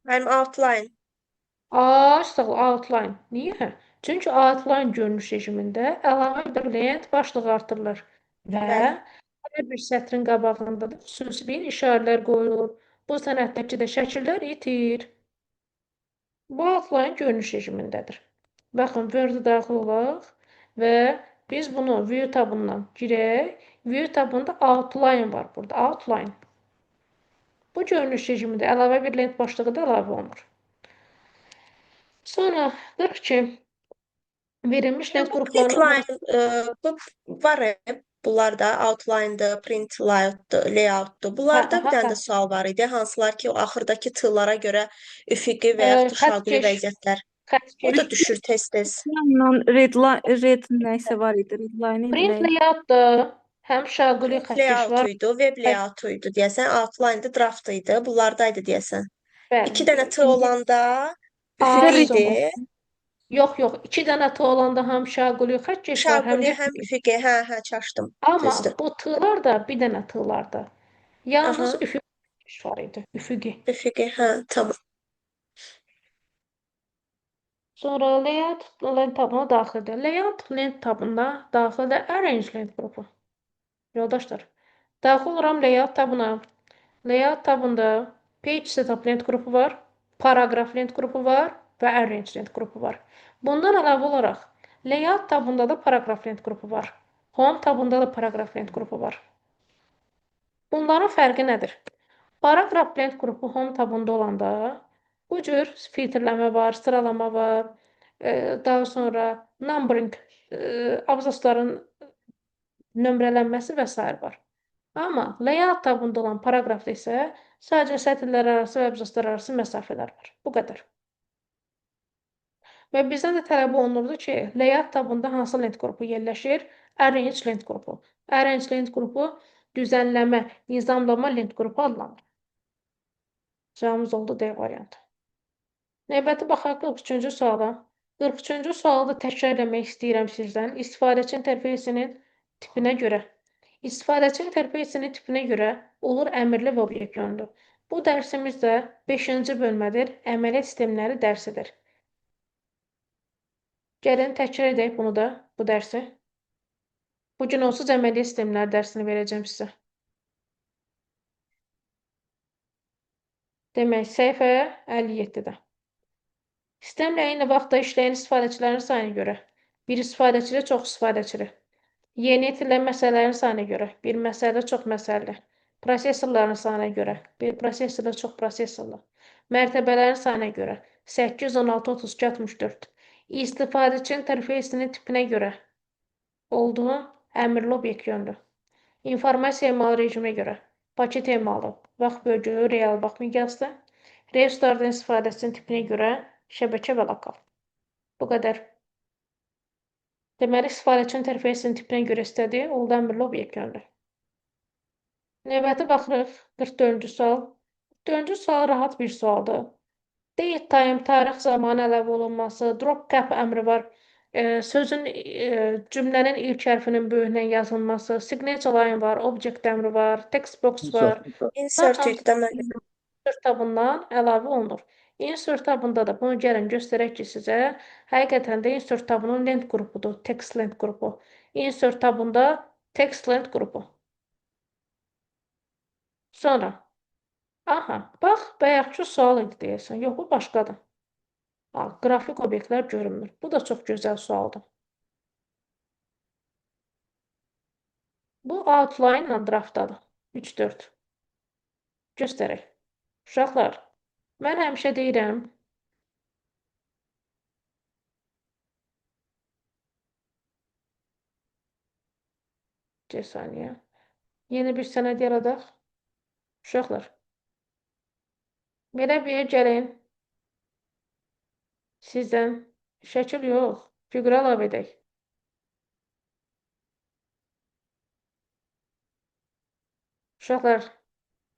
I'm outline. Sağ ol, outline. Niyə? Çünki outline görünüş rejimində əlavə bir lent başlığı artırılır və Bəli. hər bir sətrin qabağında da xüsusi bir işarələr qoyulur. Bu sənətdəki də şəkillər itir. Bu outline görünüş rejimindədir. Baxın, Word-ə daxil olaq və biz bunu View tabından girək. View tabında outline var burada. Outline. Bu görünüş rejimində əlavə bir lent başlığı da əlavə olunur. Sonra 42. Verilmiş lent Bu qruplarını printline bu var bunlarda outline'dır, print layout'dur. Bunlarda bir dənə də sual var idi. Hansılar ki, o axırdakı tığlara görə üfüqi və yaxud da şaquli vəziyyətlər. O da düşür tez-tez. Red nəysə var idi. Redline print idi. layout'da həm şaquli xətkeş var. Layout'uydu, web layout'uydu deyəsən. Outline'dı, draft'ıydı. Bunlardaydı deyəsən. Bəli. 2 dənə tığ olanda üfüqi idi. Yox. 2 dənə tığ olanda həm şaquli xətkeş var, həm Şaquli də həm üfüqi. Hə, çaşdım. Amma Düzdür. bu tığlar da bir dənə tığlarda. Yalnız Aha. üfüqi var idi. Üfüqi. Üfüqi, hə, tamam. Sonra layout lent tabına daxildir. Layout lent tabına daxildə arrange lent qrupu. Yoldaşlar, daxil oluram layout tabına. Layout tabında page setup lent qrupu var, paragraf lent qrupu var və arrange lent qrupu var. Bundan əlavə olaraq layout tabında da paragraf lent qrupu var. Home tabında da paragraf lent qrupu var. Bunların fərqi nədir? Paragraf lent qrupu home tabında olanda bu cür filtrləmə var, sıralama var, daha sonra numbering, abzasların nömrələnməsi və s. var. Amma layout tabında olan paraqrafda isə sadəcə sətirlər arası və abzaslar arası məsafələr var. Bu qədər. Və bizdən də tələb olunurdu ki, layout tabında hansı lent qrupu yerləşir? Arrange lent qrupu. Arrange lent qrupu düzənləmə, nizamlama lent qrupu adlanır. Cavabımız oldu D variantı. Növbəti baxaq 43-cü suala. 43-cü sualı da təkrar eləmək istəyirəm sizdən. İstifadəçi interfeysinin tipinə görə. İstifadəçi interfeysinin tipinə görə olur əmrli və obyekt yönlü. Bu dərsimiz də 5-ci bölmədir. Əməliyyat sistemləri dərsidir. Gəlin təkrar edək bunu da, bu dərsi. Bugün onsuz əməliyyat sistemləri dərsini verəcəm sizə. Demək, səhifə 57-də. Sistemlə eyni vaxtda işləyən istifadəçilərin sayına görə. Bir istifadəçili, çox istifadəçili. Yeni itirilən məsələlərin sayına görə. Bir məsələ, çox məsələli. Prosesorların sayına görə. Bir prosesorlu, çox prosesorlu. Mərtəbələrin sayına görə. 8, 16, 32, 64. İstifadəçi interfeysinin tipinə görə. Olduğu əmrli obyekt yönlü. İnformasiya emalı rejiminə görə. Paket emalı, vaxt bölgülü, real vaxt miqyaslı. Restartın istifadəçinin tipinə görə şəbəkə və lokal. Bu qədər. Deməli, istifadəçi interfeysinin tipinə görə istədi, oldu əmrli obyekt yönlü. Növbəti baxırıq 44-cü sual. 44-cü sual rahat bir sualdır. Date time, tarix zamanı əlavə olunması, drop cap əmri var. Sözün, cümlənin ilk hərfinin böyüklə yazılması, signature line var, object əmri var, text box var. Bunlar Insert hamısı idi də mən. insert tabından əlavə olunur. Insert tabında da bunu gəlin göstərək ki sizə. Həqiqətən də insert tabının length qrupudur, text length qrupu. Insert tabında text length qrupu. Sonra, aha, bax, bayaqki sual idi deyəsən. Yox, bu başqadır. Qrafik obyektlər görünmür. Bu da çox gözəl sualdır. Bu outline ilə draftdadır. 3-4. Göstərək. Uşaqlar, mən həmişə deyirəm, bir saniyə, yeni bir sənəd yaradaq. Uşaqlar, belə bir yer gəlin. Sizdən şəkil yox, fiqur əlavə edək. Uşaqlar,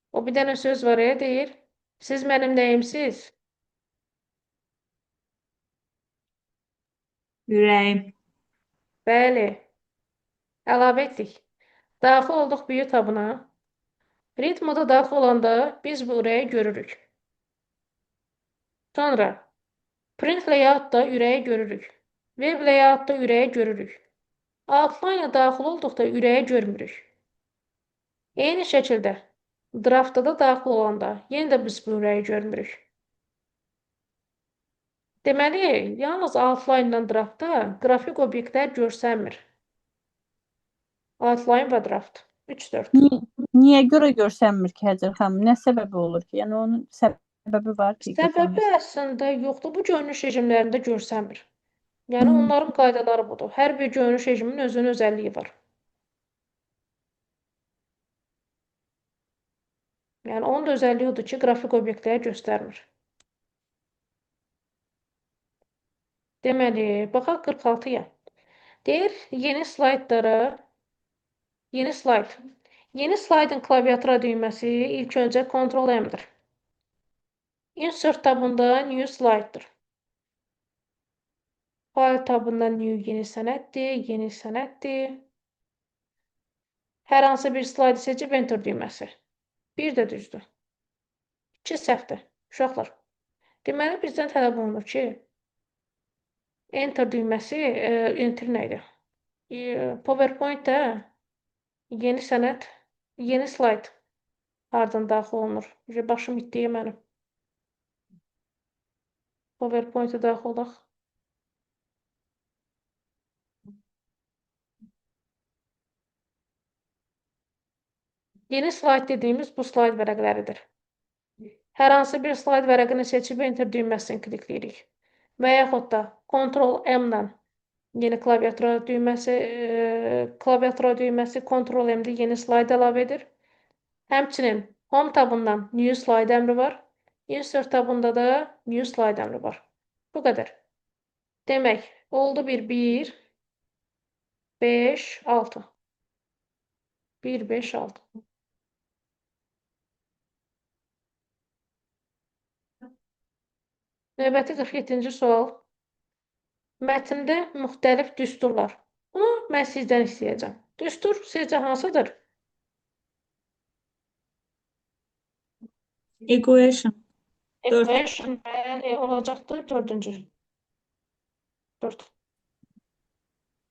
o bir dənə söz var ya, deyir. Siz mənim nəyimsiz? Ürəyim. Bəli. Əlavə etdik. Daxil olduq büyü tabına. Read moda daxil olanda biz bu ürəyi görürük. Sonra print layoutda ürəyi görürük. Web layoutda ürəyi görürük. Outline-a daxil olduqda ürəyi görmürük. Eyni şəkildə draftda da daxil olanda yenə də biz bu ürəyi görmürük. Deməli, yalnız outline ilə draftda qrafik obyektlər görsənmir. Outline və draft. 3-4. Niyə görə görsənmir ki, Həcər xanım? Nə səbəbi olur ki? Yəni onun səbəbi var ki, Səbəbi əslində yoxdur. Bu görünüş rejimlərində görsənmir. Yəni onların qaydaları budur. Hər bir görünüş rejiminin özünün özəlliyi var. Yəni onun da özəlliyi odur ki, qrafik obyektləri göstərmir. Deməli, baxaq 46-ya. Deyir, yeni slaydlara, yeni slayd. Yeni slaydın klaviatura düyməsi ilk öncə Ctrl-M-dir. Insert tabında New Slide-dır. File tabında New yeni sənəddir, yeni sənəddir. Hər hansı bir slaydı seçib Enter düyməsi. Bir də düzdür. 2 səhvdir. Uşaqlar. Deməli, bizdən tələb olunur ki, Enter düyməsi, Enter nə idi? PowerPoint-də yeni sənəd, yeni slayd hardan daxil olunur? Başım itdiyi mənim. PowerPoint-ə daxil olaq. Yeni slayd dediyimiz bu slayd vərəqləridir. Hər hansı bir slayd vərəqini seçib Enter düyməsini klikləyirik. Və yaxud da Ctrl-M-lə yeni klaviatura düyməsi, Ctrl-M-də yeni slayd əlavə edir. Həmçinin Home tabından New Slide əmri var. Insert tabında da New Slide əmri var. Bu qədər. Demək, oldu 1, 5, 6. 1, 5, 6. Növbəti 47-ci sual. Mətndə müxtəlif düsturlar. Bunu mən sizdən istəyəcəm. Düstur sizcə hansıdır? Equation. Equation, bəli, olacaqdır 4-cü. 4.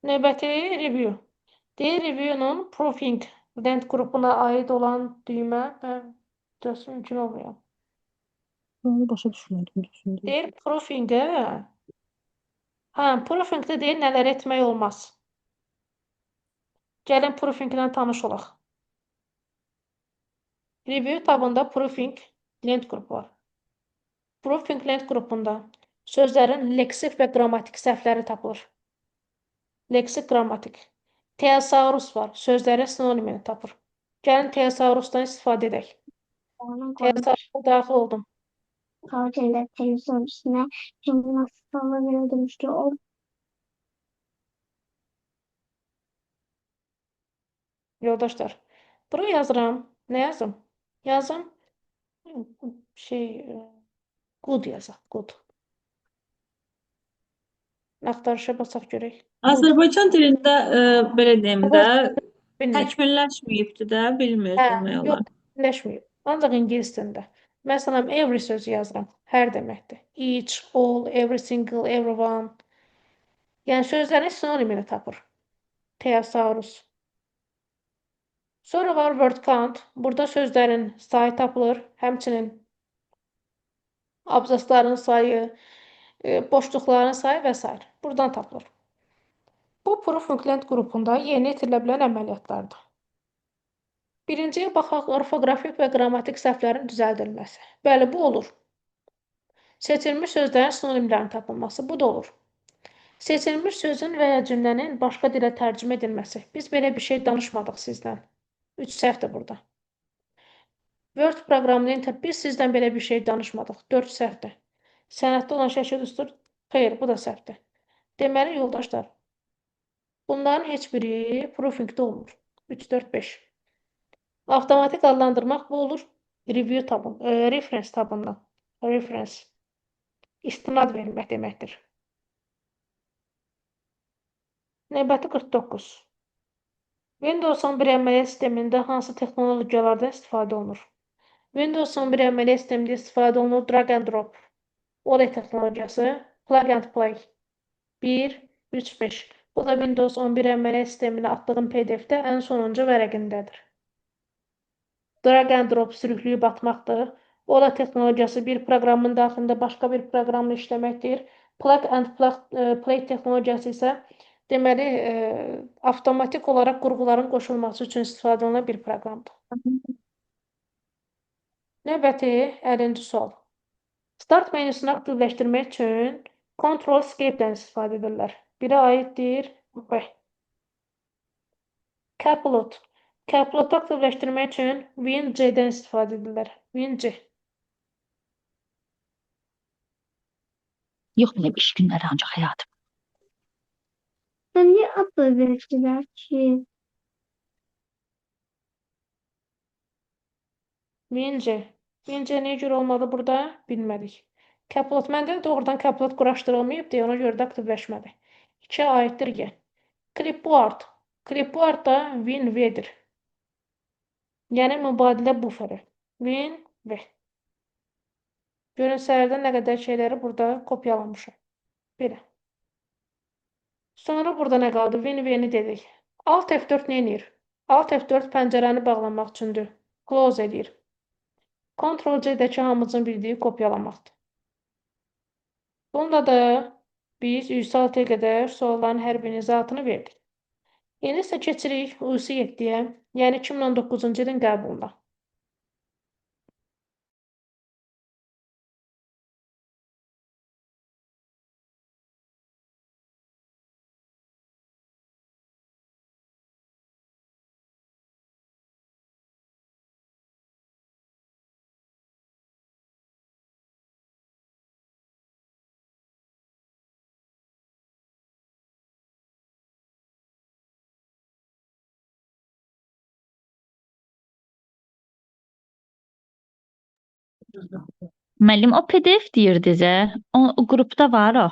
Növbəti review. Deyir, review'nun proofing length qrupuna aid olan düymə və mümkün olmuyor. Onu başa düşmədim. Deyir, proofing'ə proofing'də deyir, nələr etmək olmaz. Gəlin proofing'lə tanış olaq. Review tabında proofing length qrupu var. Proofing length qrupunda sözlərin leksik və qrammatik səhvləri tapılır. Leksik, qrammatik. Thesaurus var, sözlərin sinonimini tapır. Gəlin thesaurusdan istifadə edək. Thesaurus'a daxil oldum. Kavcayla televizyon üstüne şimdi nasıl sağlanıyor demişti. O Yoldaşlar, buraya yazıram. Nə yazım? Yazım Good yazaq. Good. Axtarışa basaq görək. Good. Azərbaycan dilində belə deyim də Bilmir. təkmilləşməyibdi də, Hə, bilmir demək yox, olar. birləşməyib. Ancaq ingilis dilində. Məsələn, every sözü yazıram. Hər deməkdir. Each, all, every single, everyone. Yəni sözlərin sinonimini tapır. Thesaurus. Sonra var word count. Burada sözlərin sayı tapılır. Həmçinin abzasların sayı, boşluqların sayı və s. Buradan tapılır. Bu proof include qrupunda yerinə yetirilə bilən əməliyyatlardır. Birinciyə baxaq, orfoqrafik və qrammatik səhvlərin düzəldilməsi. Bəli, bu olur. Seçilmiş sözlərin sinonimlərin tapılması, bu da olur. Seçilmiş sözün və ya cümlənin başqa dilə tərcümə edilməsi. Biz belə bir şey danışmadıq sizdən. 3 səhvdir burada. Word proqramını biz sizdən belə bir şey danışmadıq. 4 səhvdir. Sənəddə olan şəkil düstur. Xeyr, bu da səhvdir. Deməli, yoldaşlar, bunların heç biri proofingdə olmur. 3, 4, 5. Avtomatik adlandırmaq bu olur. Review tabın, reference tabından. Reference. İstinad vermək deməkdir. Növbəti 49. Windows 11 əməliyyat sistemində hansı texnologiyalardan istifadə olunur? Windows 11 əməliyyat sistemində istifadə olunur drag and drop. OLED texnologiyası, plug and play. 1, 3, 5. Bu da Windows 11 əməliyyat sisteminə atdığım PDF-də ən sonuncu vərəqindədir. Drag and drop sürükləyib atmaqdır. OLED texnologiyası bir proqramın daxilində başqa bir proqramla işləməkdir. Plug and play texnologiyası isə deməli, avtomatik olaraq qurğuların qoşulması üçün istifadə olunan bir proqramdır. Növbəti 50-ci sual. Start menüsünü aktivləşdirmək üçün Ctrl Escape-dən istifadə edirlər. Birə aiddir B. Caplot. Caplotu aktivləşdirmək üçün Win-C-dən istifadə edirlər. Win-C. Yox belə bir iş günləri ancaq həyatım. Niye abla verdiler ki? Win-C. Win-C niyə görə olmadı burada? Bilmədik. Caplot məndə doğrudan caplot quraşdırılmayıb deyə ona görə də aktivləşmədi. 2-ə aiddir G. Clipboard. Clipboard da Win-V-dir. Yəni mübadilə buferi. Win-V. Görünsələrdə nə qədər şeyləri burada kopyalamışam. Belə. Sonra burada nə qaldı? Win-V-ni dedik. Alt F4 nə edir? Alt F4 pəncərəni bağlamaq üçündür. Close edir. Ctrl-C-dəki hamımızın bildiyi kopyalamaqdır. Bunda da biz 106-ya qədər sualların hər birinin izahatını verdik. İndi isə keçirik UC7-yə, yəni 2019-cu ilin qəbuluna. Müəllim, o PDF deyirdinizə, o qrupda var o.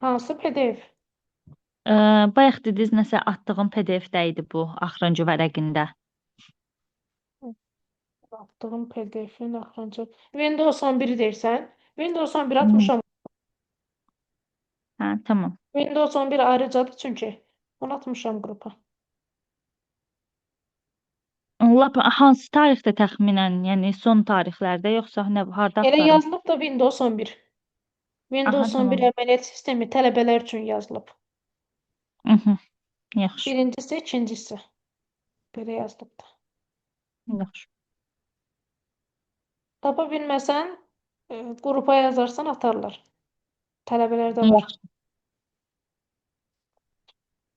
Hansı PDF? Bayaq dediniz nəsə atdığım PDF-də idi bu axırıncı vərəqində. Atdığım PDF-in axırıncı. Windows 11-i deyirsən? Windows 11 atmışam. Hə, tamam. Windows 11 ayrıcadır çünki. Onu atmışam qrupa. Lap hansı tarixdə təxminən, yəni son tarixlərdə yoxsa nə harda Elə axtarım? yazılıb da Windows 11. Windows Aha, 11 tamam. əməliyyat sistemi tələbələr üçün yazılıb. Yaxşı, Birincisi, ikincisi. Belə yazılıb da. yaxşı. Tapa bilməsən, qrupa yazarsan atarlar. Tələbələrdə var. Yaxşı.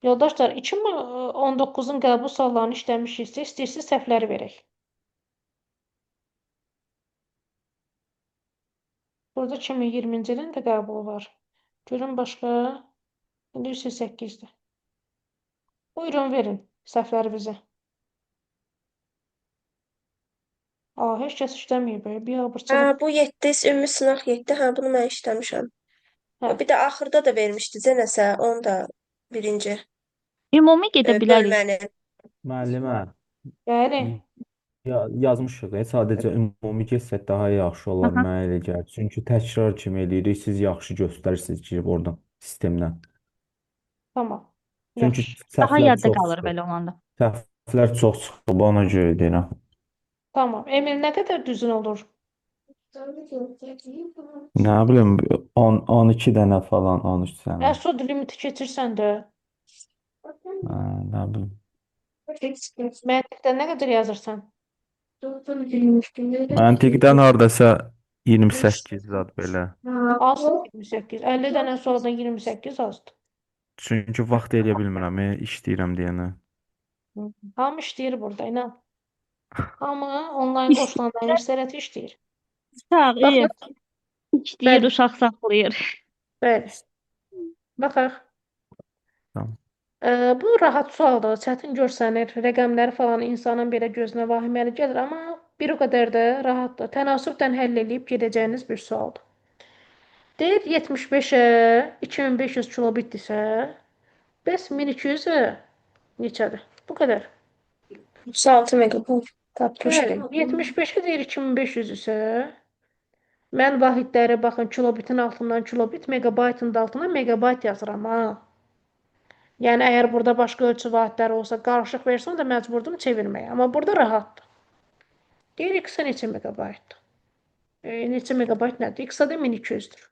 Yoldaşlar, 2019-un qəbul suallarını işləmişiksə, istəyirsiniz səhvləri verək. Burada 2020-ci ilin də qəbulu var. Görün başqa. 108-dir. Buyurun verin səhvləri bizə. Heç kəs işləməyib. Biabırçılıq. Bu 7 ümumi sınaq 7. Hə, bunu mən işləmişəm. Hə. Bir də axırda da vermişdicə nəsə, onu da birinci Ümumi gedə bilərik. bölmənin. Müəllimə, Bəli. yazmışıq. Sadəcə ümumi keçsək daha yaxşı olar, Aha. mənə elə gəlir. Çünki təkrar kimi eləyirik, siz yaxşı göstərirsiniz girib oradan sistemdən. Tamam. Çünki Yaxşı. Daha səhvlər yadda çox qalır çıxıb. belə olanda. Səhvlər çox çıxıb, ona görə deyirəm. Tamam. Emil nə qədər düzün olur? Nə bilim 12 dənə falan, 13 dənə. Sod limiti keçirsən də. Nə bilim. Məntiqdə nə qədər yazırsan? Məntiqdən hardasa 28 zad belə. Azdır 28. 50 dənə sualdan 28 azdır. Çünki vaxt eləyə bilmirəm, işləyirəm deyənə. Hamı işləyir burada, inan. Hamı onlayn kurslardan istərət işləyir. Sağ, iyi. Baxın. İşləyir, Bəli. uşaq saxlayır. Bəli. Baxaq. Tamam. Bu rahat sualdır, çətin görsənir. Rəqəmləri falan insanın belə gözünə vahiməli gəlir, amma bir o qədər də rahatdır. Tənasübdən həll edib gedəcəyiniz bir sualdır. Deyir 75-ə 2500 kilobitdirsə, bəs 1200-ə neçədir? Bu qədər. 36 meqabit Bəli, tapmışdım. 75-ə deyir 2500 isə mən vahidləri baxın kilobitin altından kilobit, megabaytın da altına megabayt yazıram ha. Yəni əgər burada başqa ölçü vahidləri olsa, qarışıq versə da məcburdum çevirməyə. Amma burada rahatdır. Deyir x-ə neçə megabaytdır? Neçə megabayt nədir? X-ə də 1200-dür.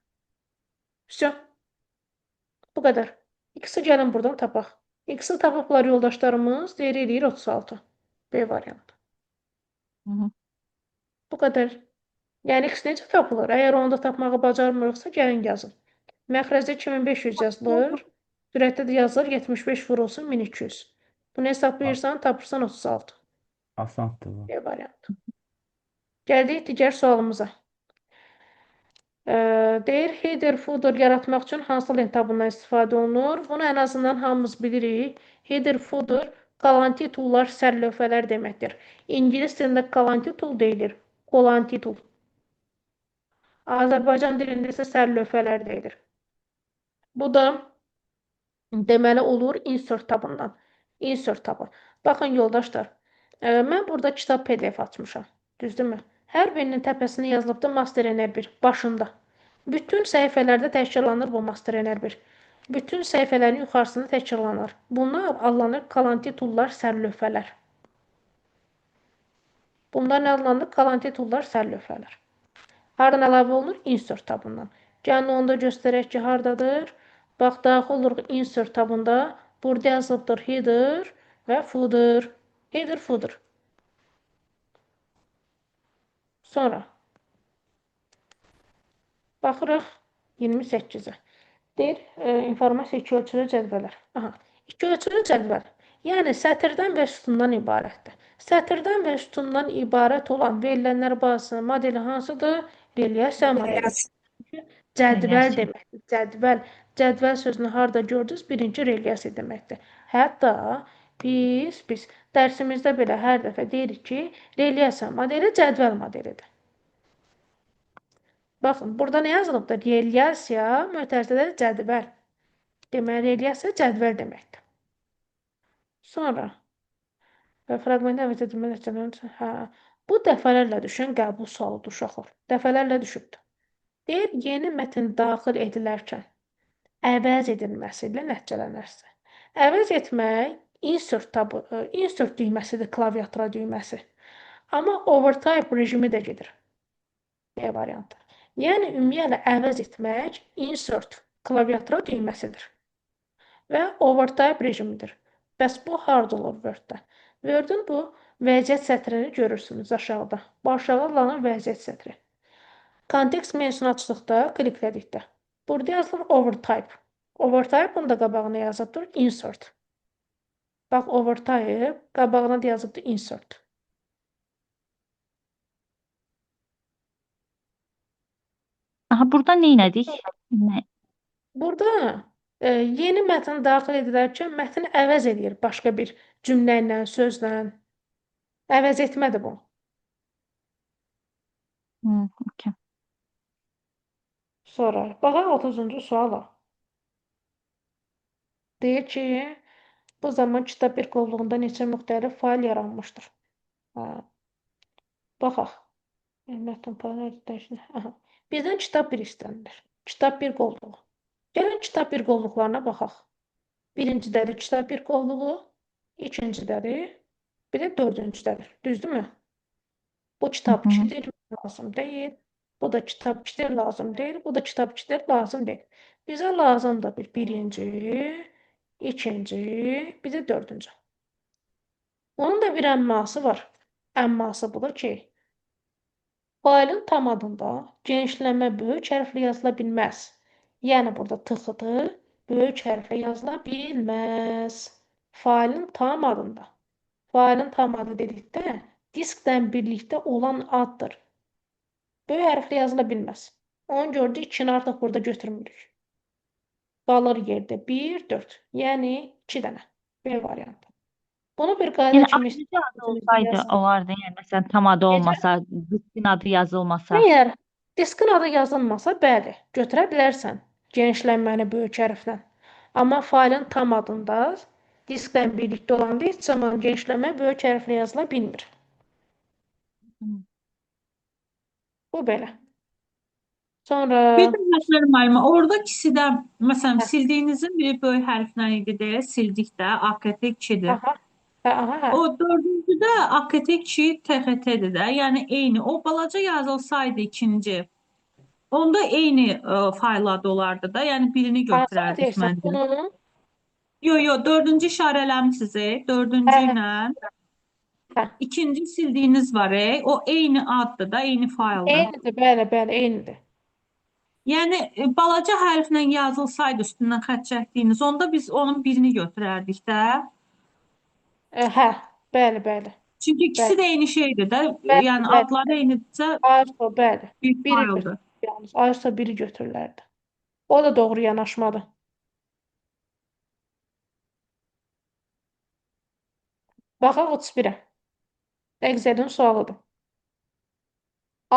Всё. Bu qədər. X-i gəlin buradan tapaq. X-i tapıblar yoldaşlarımız, deyir eləyir 36. B variantı. Bu qədər. Yəni X necə tapılır? Əgər onu da tapmağı bacarmırıqsa, gəlin yazın. Məxrəcdə 2500 yazılır. Sürətdə də yazılır 75 vurulsun 1200. Bunu hesablayırsan, tapırsan 36. Asandır bu. B variantı. Gəldik digər sualımıza. Deyir, header, footer yaratmaq üçün hansı lent tabından istifadə olunur? Bunu ən azından hamımız bilirik. Header, footer, kolantitullar, sərlövhələr deməkdir. İngilis dilində kolantitul deyilir. Kolantitul. Azərbaycan dilində isə sərlövhələr deyilir. Bu da deməli olur insert tabından. Insert tabı. Baxın yoldaşlar, mən burada kitab PDF açmışam. Düzdürmü? Hər birinin təpəsində yazılıbdır Master NR1 başında. Bütün səhifələrdə təkrarlanır bu Master NR1. Bütün səhifələrin yuxarısında təkrarlanır. Bunlar adlanır kolantitullar, sərlövhələr. Bunlar nə adlanır? Kolantitullar, sərlövhələr. Hardan əlavə olunur? Insert tabından. Gəlin onu da göstərək ki, hardadır? Bax, daxil oluruq insert tabında. Burada yazılıbdır header və footer. Header, footer. Sonra baxırıq 28-ə. Deyir, informasiya iki ölçülü cədvələr. Aha, iki ölçülü cədvəl. Yəni, sətirdən və sütundan ibarətdir. Sətirdən və sütundan ibarət olan verilənlər bazasının modeli hansıdır? Relyasiya modeli. Cədvəl deməkdir. Cədvəl. Cədvəl sözünü harada gördünüz? Birinci relyasiya deməkdir. Hətta biz dərsimizdə belə hər dəfə deyirik ki, relyasiya modeli cədvəl modelidir. Baxın, burada nə yazılıbdır? Relyasiya mötərizədə cədvəl. Deməli, relyasiya cədvəl deməkdir. Sonra fraqmentə əvəz edilmə nəticələrinin bu dəfələrlə düşən qəbul sualıdır uşaqlar. Dəfələrlə düşübdür. Deyir, yeni mətn daxil edilərkən əvəz edilməsi ilə nəticələnərsə. Əvəz etmək insert düyməsidir, klaviatura düyməsi. Amma overtype rejimi də gedir. B variantı. Yəni, ümumiyyətlə əvəz etmək insert klaviatura düyməsidir. Və overtype rejimidir. Bəs bu harda olur Word-də? Word-ün bu vəziyyət sətrini görürsünüz aşağıda. Bu aşağı alanın vəziyyət sətri. Kontekst menüsünü açdıqda, kliklədikdə. Burada yazılır overtype. Overtype-ın da qabağına yazılıbdır insert. Bax, overtype qabağına da yazılıbdır insert. Aha, burada neynədik? Burada yeni mətn daxil edilərkən mətni əvəz edir başqa bir cümlə ilə, sözlə. Əvəz etmədir bu. Okey. Sonra baxaq 30-cu suala. Deyir ki, bu zaman kitab bir qovluğunda neçə müxtəlif fail yaranmışdır? Ha, baxaq. Mətn paneli. Aha. Bizdən kitab bir istənilir. Kitab bir qovluğu. Gəlin kitab bir qovluqlarına baxaq. Birincідədir kitab bir qovluğu, ikincidədir, bir də dördüncüdədir. Düzdürmü? Bu kitab 2-dir, lazım deyil. Bu da kitab 2-dir, lazım deyil. Bu da kitab 2-dir, lazım deyil. Bizə lazımdır bir birinci, ikinci, bir də dördüncü. Onun da bir əmması var. Əmması budur ki, failin tam adında genişlənmə böyük hərflə yazıla bilməz. Yəni burada tıxıdır, böyük hərflə yazıla bilməz. Failin tam adında. Failin tam adı dedikdə diskdən birlikdə olan addır. Böyük hərflə yazıla bilməz. Onu gördük, ikini artıq burada götürmürük. Qalır yerdə 1, 4. Yəni 2 dənə. B variantı. Bunu bir qayda Yəni kimi ayrıca adı olsaydı olardı. Yəni məsələn tam adı olmasa, diskin adı yazılmasa. Əgər diskin adı yazılmasa, bəli, götürə bilərsən genişlənməni böyük hərflə. Amma failin tam adında diskdən birlikdə olanda heç zaman genişlənmə böyük hərflə yazıla bilmir. Bu belə. Sonra Bir də məsələn müəllimə, orada ikisi də məsələn sildiyinizin biri böyük hərflə idi deyə sildikdə AKT 2-dir. aha, aha. O dördüncüdə AKT 2 TXT-dir də. Yəni eyni. O balaca yazılsaydı ikinci. Onda eyni fayl adı olardı da. Yəni birini Hansını götürərdik deyirsən? məncə. Bunu Yo, dördüncü işarələmişsiniz. Dördüncü ilə hə. ikinci sildiyiniz var. O eyni addır da, eyni fayldır. Eynidir, bəli, bəli, eynidir. Yəni balaca hərflə yazılsaydı üstündən xətt çəkdiyiniz, onda biz onun birini götürərdik də. Hə, bəli, bəli. Çünki ikisi də eyni şeydir də. Bəli, Yəni bəli. adları eynidirsə Ayırsa, bəli. bir Biri fayldır. yalnız. Ayırsa biri götürülərdi. O da doğru yanaşmadır. Baxaq 31-ə. Excel-in sualıdır.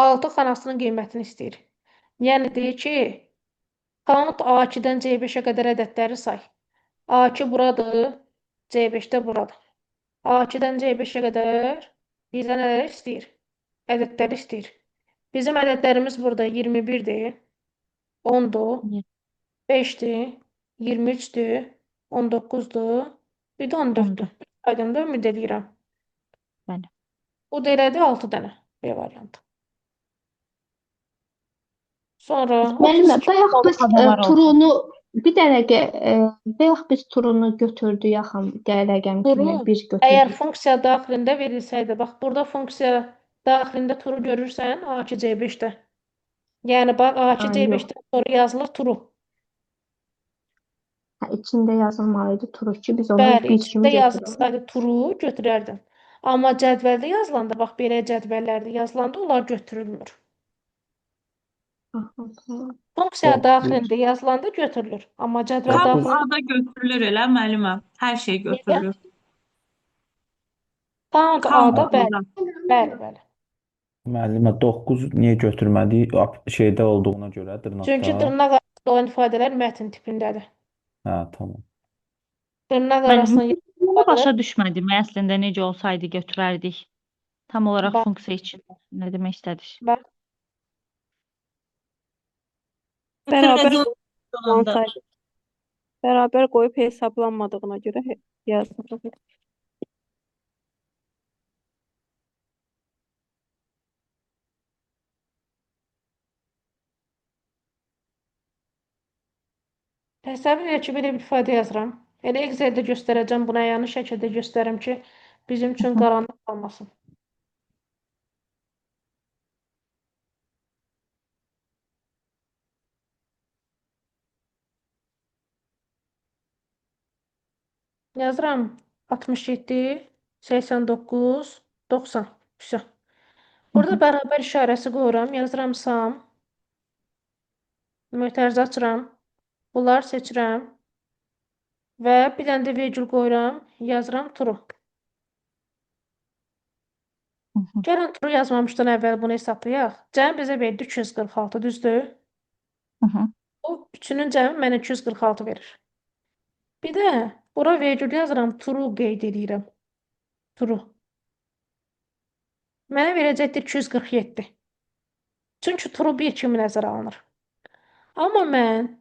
6 xanasının qiymətini istəyir. Yəni deyir ki, count A2-dən C5-ə qədər ədədləri say. A2 buradır, C5-də buradır. A2-dən C5-ə qədər bizdən nələr istəyir? Ədədləri istəyir. Bizim ədədlərimiz burada 21-dir, 10-dur, 5-dir, 23-dür, 19-dur, bir də 14-dür. Aydındır, ümid edirəm. Bəli. Bu da elədir 6 dənə B variantı. Sonra Müəllimə, 32 bayaq biz Xəbər olsun. turunu bir dəqiqə bayaq biz turunu götürdük yaxın rəqəm kimi Turu, bir əgər götürdük. funksiya daxilində verilsəydi, bax burada funksiya daxilində turu görürsən A2 C5-də. Yəni bax A2 Ha, C5-dən sonra yazılır turu. Ha, içində yazılmalıydı turu ki biz onu Bəli, bir içində kimi götürürük. yazılsaydı turu götürərdin. Amma cədvəldə yazılanda, bax belə cədvəllərdə yazılanda onlar götürülmür. Funksiya Dokuz. daxilində yazılanda götürülür. Amma cədvəl Dokuz. daxilində Count A-da götürülür elə müəllimə. Hər şey götürülür. count Count A-da bəli, A-da. bəli, bəli. Müəllimə 9 niyə götürmədik? Şeydə olduğuna görə Çünki dırnaqda. dırnaq arasında olan ifadələr mətn tipindədir. Hə, tamam. Dırnaq Mən arasında bunu başa düşmədim. Əslində necə olsaydı götürərdik. Tam olaraq Bax. funksiya üçün nə demək istədik? bax, Bərabər Olanda. bərabər qoyub hesablanmadığına görə yazdım. təsəvvür et ki, belə bir ifadə yazıram. Elə Excel-də göstərəcəm, buna əyani şəkildə göstərim ki, bizim üçün qaranlıq qalmasın. Yazıram 67, 89, 90. Vəsə. Burada bərabər işarəsi qoyuram, yazıram sum. Mötərizə açıram. Bunları seçirəm. Və bir dənə də vergül qoyuram, yazıram true. Gəlin turu yazmamışdan əvvəl bunu hesablayaq. Cəmi bizə verdi 246, düzdür? O üçünün cəmi mənə 246 verir. Bir də bura vergül yazıram, turu qeyd edirəm. Turu. Mənə verəcəkdir 247. Çünki turu bir kimi nəzərə alınır. Amma mən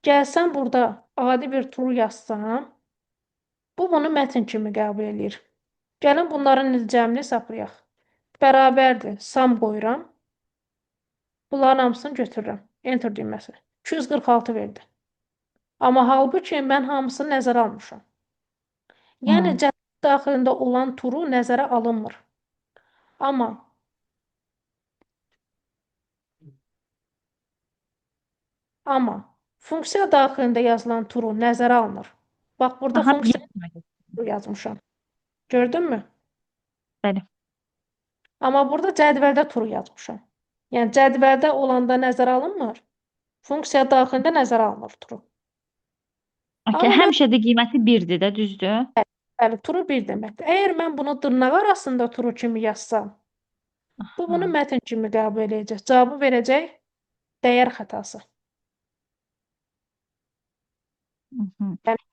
gəlsəm burada adi bir turu yazsam, bu bunu mətn kimi qəbul edir. Gəlin bunların cəmini hesablayaq. Bərabərdir. Sam qoyuram. Bunların hamısını götürürəm. Enter düyməsi. 246 verdi. Amma halbuki mən hamısını nəzərə almışam. Yəni cədvəl daxilində olan turu nəzərə alınmır. Amma funksiya daxilində yazılan turu nəzərə alınır. Bax, burada funksiya turu yazmışam. Gördünmü? Bəli. Amma burada cədvəldə turu yazmışam. Yəni cədvəldə olanda nəzərə alınmır. Funksiya daxilində nəzərə alınır turu. Okay, həmişə də qiyməti 1-dir də, düzdür? Bəli, turu 1 deməkdir. Əgər mən bunu dırnaq arasında turu kimi yazsam, bu bunu mətn kimi qəbul edəcək. Cavabı verəcək dəyər xətası.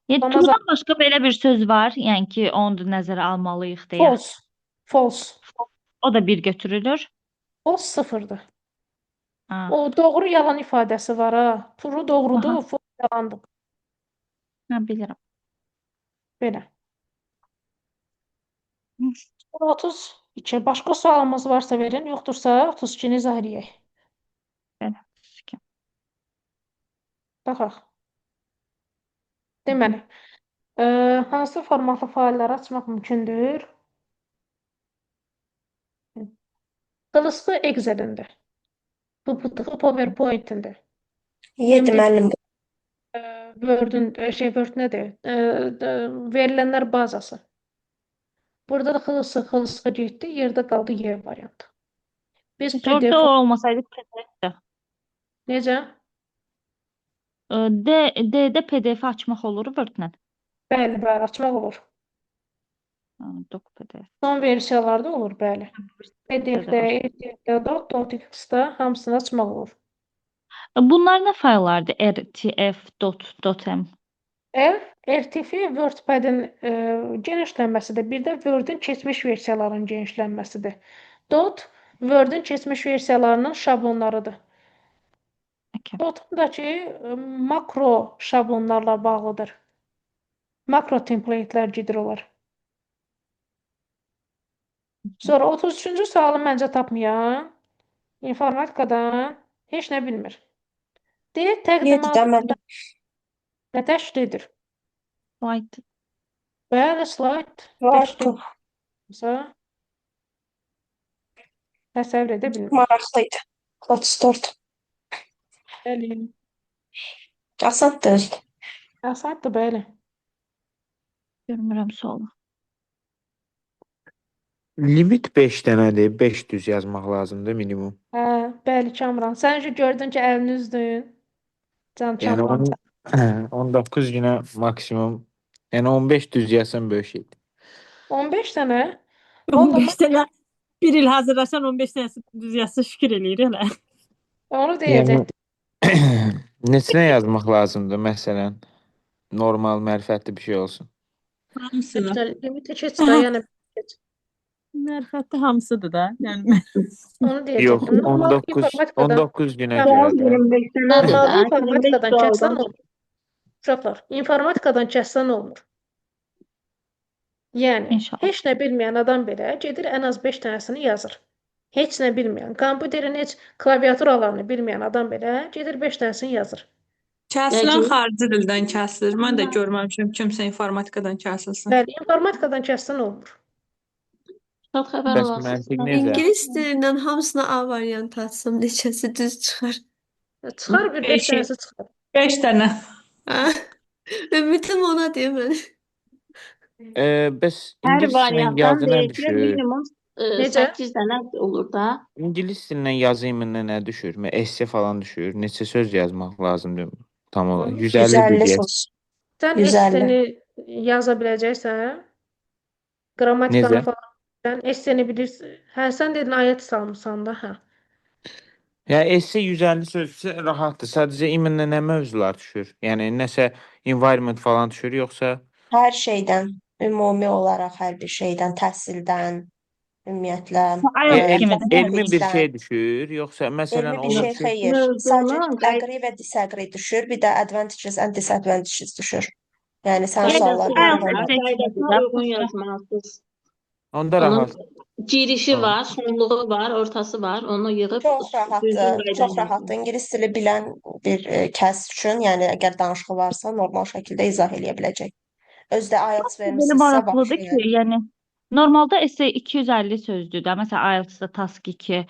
Yəni, turudan başqa belə bir söz var, yəni ki, onu da nəzərə almalıyıq deyə. False. O da 1 götürülür. False 0-dır. O doğru yalan ifadəsi var ha. Turu doğrudur, false yalandır. Bilirəm. Belə. 32. Başqa sualımız varsa verin, yoxdursa 32-ni izah edək. Belə. Baxaq. Deməli, hansı formatlı failləri açmaq mümkündür? Qılıqlı Excel-ində, PPT PowerPoint-ində, 7 müəllim. Word nədir? Verilənlər bazası. Burada da xılısqa getdi, yerdə qaldı Y variantı. Biz Orada olmasaydı PDF-də. Necə? D-də PDF açmaq olur Word-lə? Bəli, açmaq olur. Doc PDF. Son versiyalarda olur, bəli. PDF-də, EDF-də, .x-da hamısını açmaq olur. Bunlar nə fayllardır? RTF.m. RTF WordPad-in genişlənməsidir. Bir də Word-in keçmiş versiyalarının genişlənməsidir. Word-in keçmiş versiyalarının şablonlarıdır. Dot'dakı makro şablonlarla bağlıdır. Makro template'lər gedir olar. Sonra 33-cü sualı məncə tapmayan informatikadan heç nə bilmir. Deyək, təqdimat nə təşkil edir? Slide. Bəli, slide. Təsəvvür edə bilmir. Maraqlıydı. 34. Bəli. Asaddır. Asaddır, bəli. Görmürəm sualı. Limit 5 dənədir. 5 düz yazmaq lazımdır minimum. Bəli, Kamran. Sən gördün ki, əlini üzdün. Can Kamran. Yəni 19 günə maksimum. Yəni 15 düz yazsam böyük şeydir. 15 dənə? 15 dənə. Bir il hazırlasan 15 dənəsi düz yazsa şükür eləyir elə. Onu deyəcəkdim. Neçə yazmaq lazımdır məsələn? Normal, mərifətli bir şey olsun. Hamısını. Limiti keç də, yəni keç. Mərifətli hamısıdır da. Yəni onu deyəcəkdim. Yox, 19 günə görə. Normalda informatikadan kəssən olmur. Uşaqlar, informatikadan kəssən olmur. Yəni, heç nə bilməyən adam belə gedir, ən az 5 dənəsini yazır. Heç nə bilməyən, kompüterin heç klaviaturalarını bilməyən adam belə gedir 5 dənəsini yazır. Kəsilən xarici dildən kəsilir. Mən də görməmişəm kimsə informatikadan kəsilsin. Bəli, informatikadan kəssən olmur. Bəs məntiq necə? İngilis dilindən hamısına A variantı atsam neçəsi düz çıxar? Çıxar bir 5 dənəsi çıxar. 5 dənə. Ümidim ona deyə mən. Bəs ingilis dilindən yazı nə düşür? Minimum 8 dənə olur da. İngilis dilindən yazı iminə nə düşür? Esse falan düşür. Neçə söz yazmaq lazımdır tam olaraq? 150 söz. Sən esseni yaza biləcəksən? Qrammatikanı falan Sən esseni bilirsən. Hə, sən dedin ayət salmısan da, hə. Yəni esse 150 sözsə rahatdır. Sadəcə imanla nə mövzular düşür? Yəni nəsə environment falan düşür, yoxsa Hər şeydən, ümumi olaraq hər bir şeydən, təhsildən, ümumiyyətlə, IELTS kimidir. elmi bir tərbiyədən. şey düşür, yoxsa məsələn Elmi bir ona şey düşür? xeyr. Sadəcə Mövzular agree və disagree düşür. Bir də advantages and disadvantages düşür. Yəni sən qaydası suallar var IELTS verirsən. da, qaydasına uyğun yazmalısınız. Onda Onun rahat. girişi Tamam. var, sonluğu var, ortası var. Onu yığıb Çox düzgün rahatdır, qayda çox ilə rahatdır. İngilis dili bilən bir kəs üçün, yəni əgər danışığı varsa, normal şəkildə izah eləyə biləcək. Özdə IELTS Belə vermisinizsə, maraqlıdır vəhşi ki, yəni. yəni normalda esse 250 sözdür də. Məsələn, IELTS-da task 2.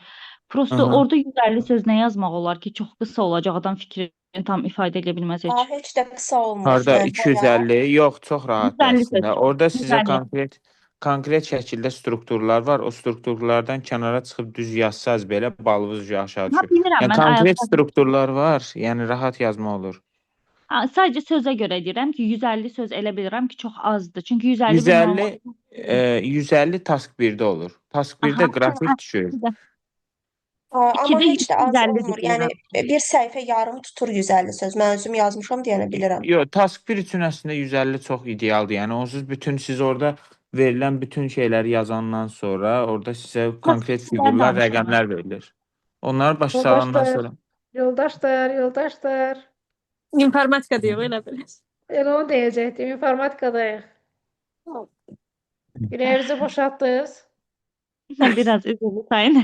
Prosto Aha. orada 150 söz nə yazmaq olar ki, çox qısa olacaq, adam fikrini tam ifadə edə bilməz heç. Heç də qısa olmur. Harda Yəni bayağı 250? Yox, çox rahatdır 150 söz. əslində. Orada sizə 150. konkret şəkildə strukturlar var. O strukturlardan kənara çıxıb düz yazsaz belə balınız aşağı Ha, düşür. bilirəm, Yəni mən konkret IELTS-da strukturlar var. Yəni rahat yazma olur. sadəcə sözə görə deyirəm ki, 150 söz elə bilirəm ki, çox azdır. Çünki 150 bir 150 normal. 150 task 1-də olur. Task 1-də Aha, qrafik düşür. amma 2-də heç də az 250 olmur. Yəni deyirəm. bir səhifə yarım tutur 150 söz. Mən özüm yazmışam deyənə bilirəm. Yox, task 1 üçün əslində 150 çox idealdır. Yəni onsuz bütün siz orada verilən bütün şeyləri yazandan sonra orada sizə konkret fiqurlar, rəqəmlər verilir. Onları başa salandan Yoldaşlar, sonra yoldaşlar. İnformatika deyir, elə bil. Elə onu deyəcəkdim, informatikadayıq. Ürəyinizi boşaltdınız. Biraz üzülü sayın.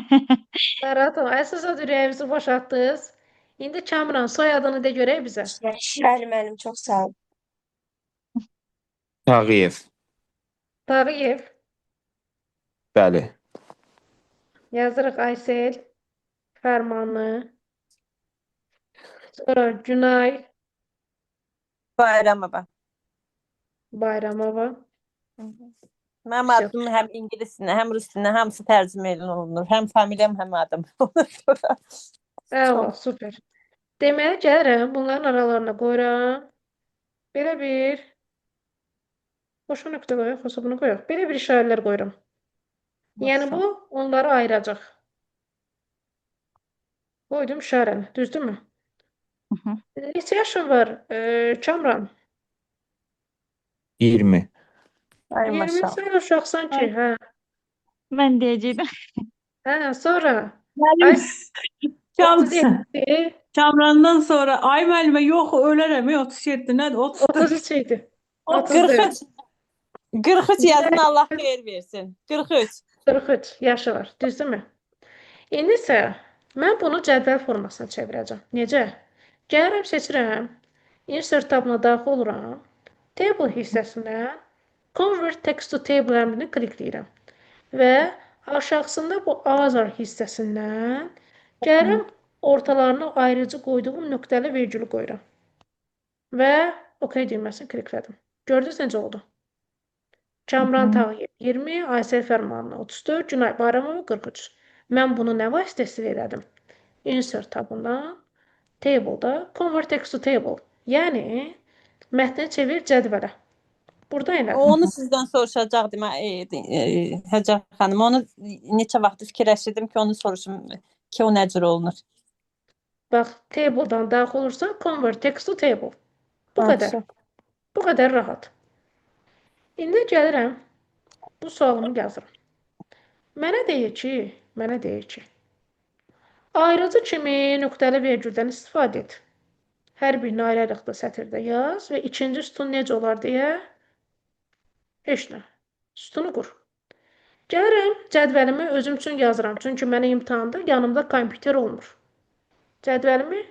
Narahat olma, əsasən ürəyinizi boşaltdınız. İndi Kamran, soyadını de görək bizə. Bəli, müəllim, çox sağ ol. Tağıyev. Tağıyev, Bəli. yazırıq Aysel, Fərmanlı. Sonra Günay Bayramova. Bayramova. Mənim adım həm ingilis dilində, həm rus dilində hamısı tərcümə olunur. Həm familiyam, həm adım. Əla, super. Deməli, gəlirəm, bunların aralarına qoyuram. Belə bir boşa nöqtə qoyaq, yoxsa bunu qoyaq. Belə bir işarələr qoyuram. Yəni bu onları ayıracaq. Qoydum işarəni, düzdürmü? Neçə yaşın var Kamran? 20. 20 sən uşaqsan ki, hə. Mən deyəcəydim. Hə, sonra. Müəllim, Ay, Kamrandan sonra ay müəllimə yox ölərəm 37 nədir 34. 33 idi. 43. 43 yazın, Allah xeyir versin. 43. 43 yaşı var, düzdürmü? İndi isə mən bunu cədvəl formasına çevirəcəm. Necə? Gəlirəm, seçirəm. Insert tabına daxil oluram. Table hissəsindən Convert text to table əmrini klikləyirəm. Və aşağısında bu Azar hissəsindən gəlirəm, ortalarına ayrıcı qoyduğum nöqtəli vergülü qoyuram. Və OK düyməsini kliklədim. Gördünüz necə oldu? Kamran Tağıyev 20, Aysel Fərmanlı 34, Günay Bayramova 43. Mən bunu nə vasitəsilə elədim? Insert tabından table'da Convert text to table. Yəni mətni çevir cədvələ. Burada elədim. Onu sizdən soruşacaqdım Həcər xanım. Onu neçə vaxt fikirləşirdim ki, onu soruşum ki, o nə cür olunur. Bax, table'dan daxil olursan, convert text to table. Bu qədər. Bu qədər rahat. İndi gəlirəm, bu sualımı yazıram. Mənə deyir ki, ayrıcı kimi nöqtəli vergüldən istifadə et. Hər birini ayrı-ayrılıqda sətirdə yaz və ikinci sütun necə olar deyə heç nə. Sütunu qur. Gəlirəm, cədvəlimi özüm üçün yazıram. Çünki mənə imtahanda yanımda kompüter olmur. Cədvəlimi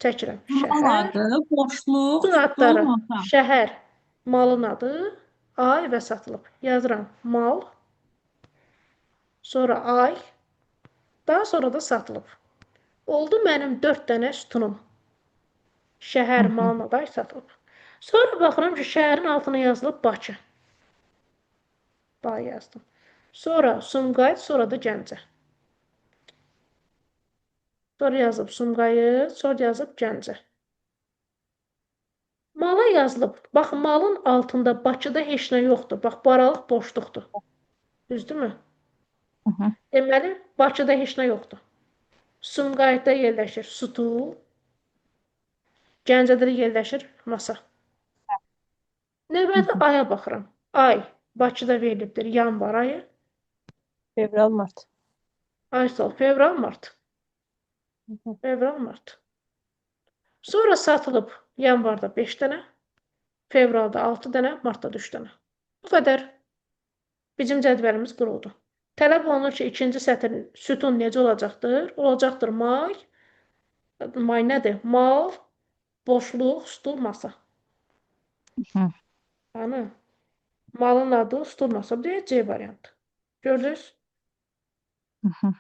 çəkirəm. Şəhər, boşluq, sütun adları, şəhər, malın adı, ay və satılıb. Yazıram mal, sonra ay, daha sonra da satılıb. Oldu mənim 4 dənə sütunum. Şəhər, malın adı, ay satılıb. Sonra baxıram ki, şəhərin altına yazılıb Bakı. Bay yazdım. Sonra Sumqayıt, sonra da Gəncə. Sonra yazıb Sumqayıt, sonra yazıb Gəncə. Mala yazılıb. Bax, malın altında Bakıda heç nə yoxdur. Bax, bu aralıq boşluqdur. Düzdürmü? Mhm. Deməli, Bakıda heç nə yoxdur. Sumqayıtda yerləşir stul, Gəncədə yerləşir masa. Növbəti aya baxıram. Ay Bakıda verilibdir yanvar ayı, Fevral, mart. ay sol, fevral, mart. Fevral, mart. Sonra satılıb yanvarda 5 dənə, fevralda 6 dənə, martda 3 dənə. Bu qədər. Bizim cədvəlimiz quruldu. Tələb olunur ki, ikinci sətr sütun necə olacaqdır? Olacaqdır may. May nədir? Mal, boşluq, stul, masa. Mhm. Hani? Malın adı, stul, masa. Bu da C variantı. Gördünüz? Mhm.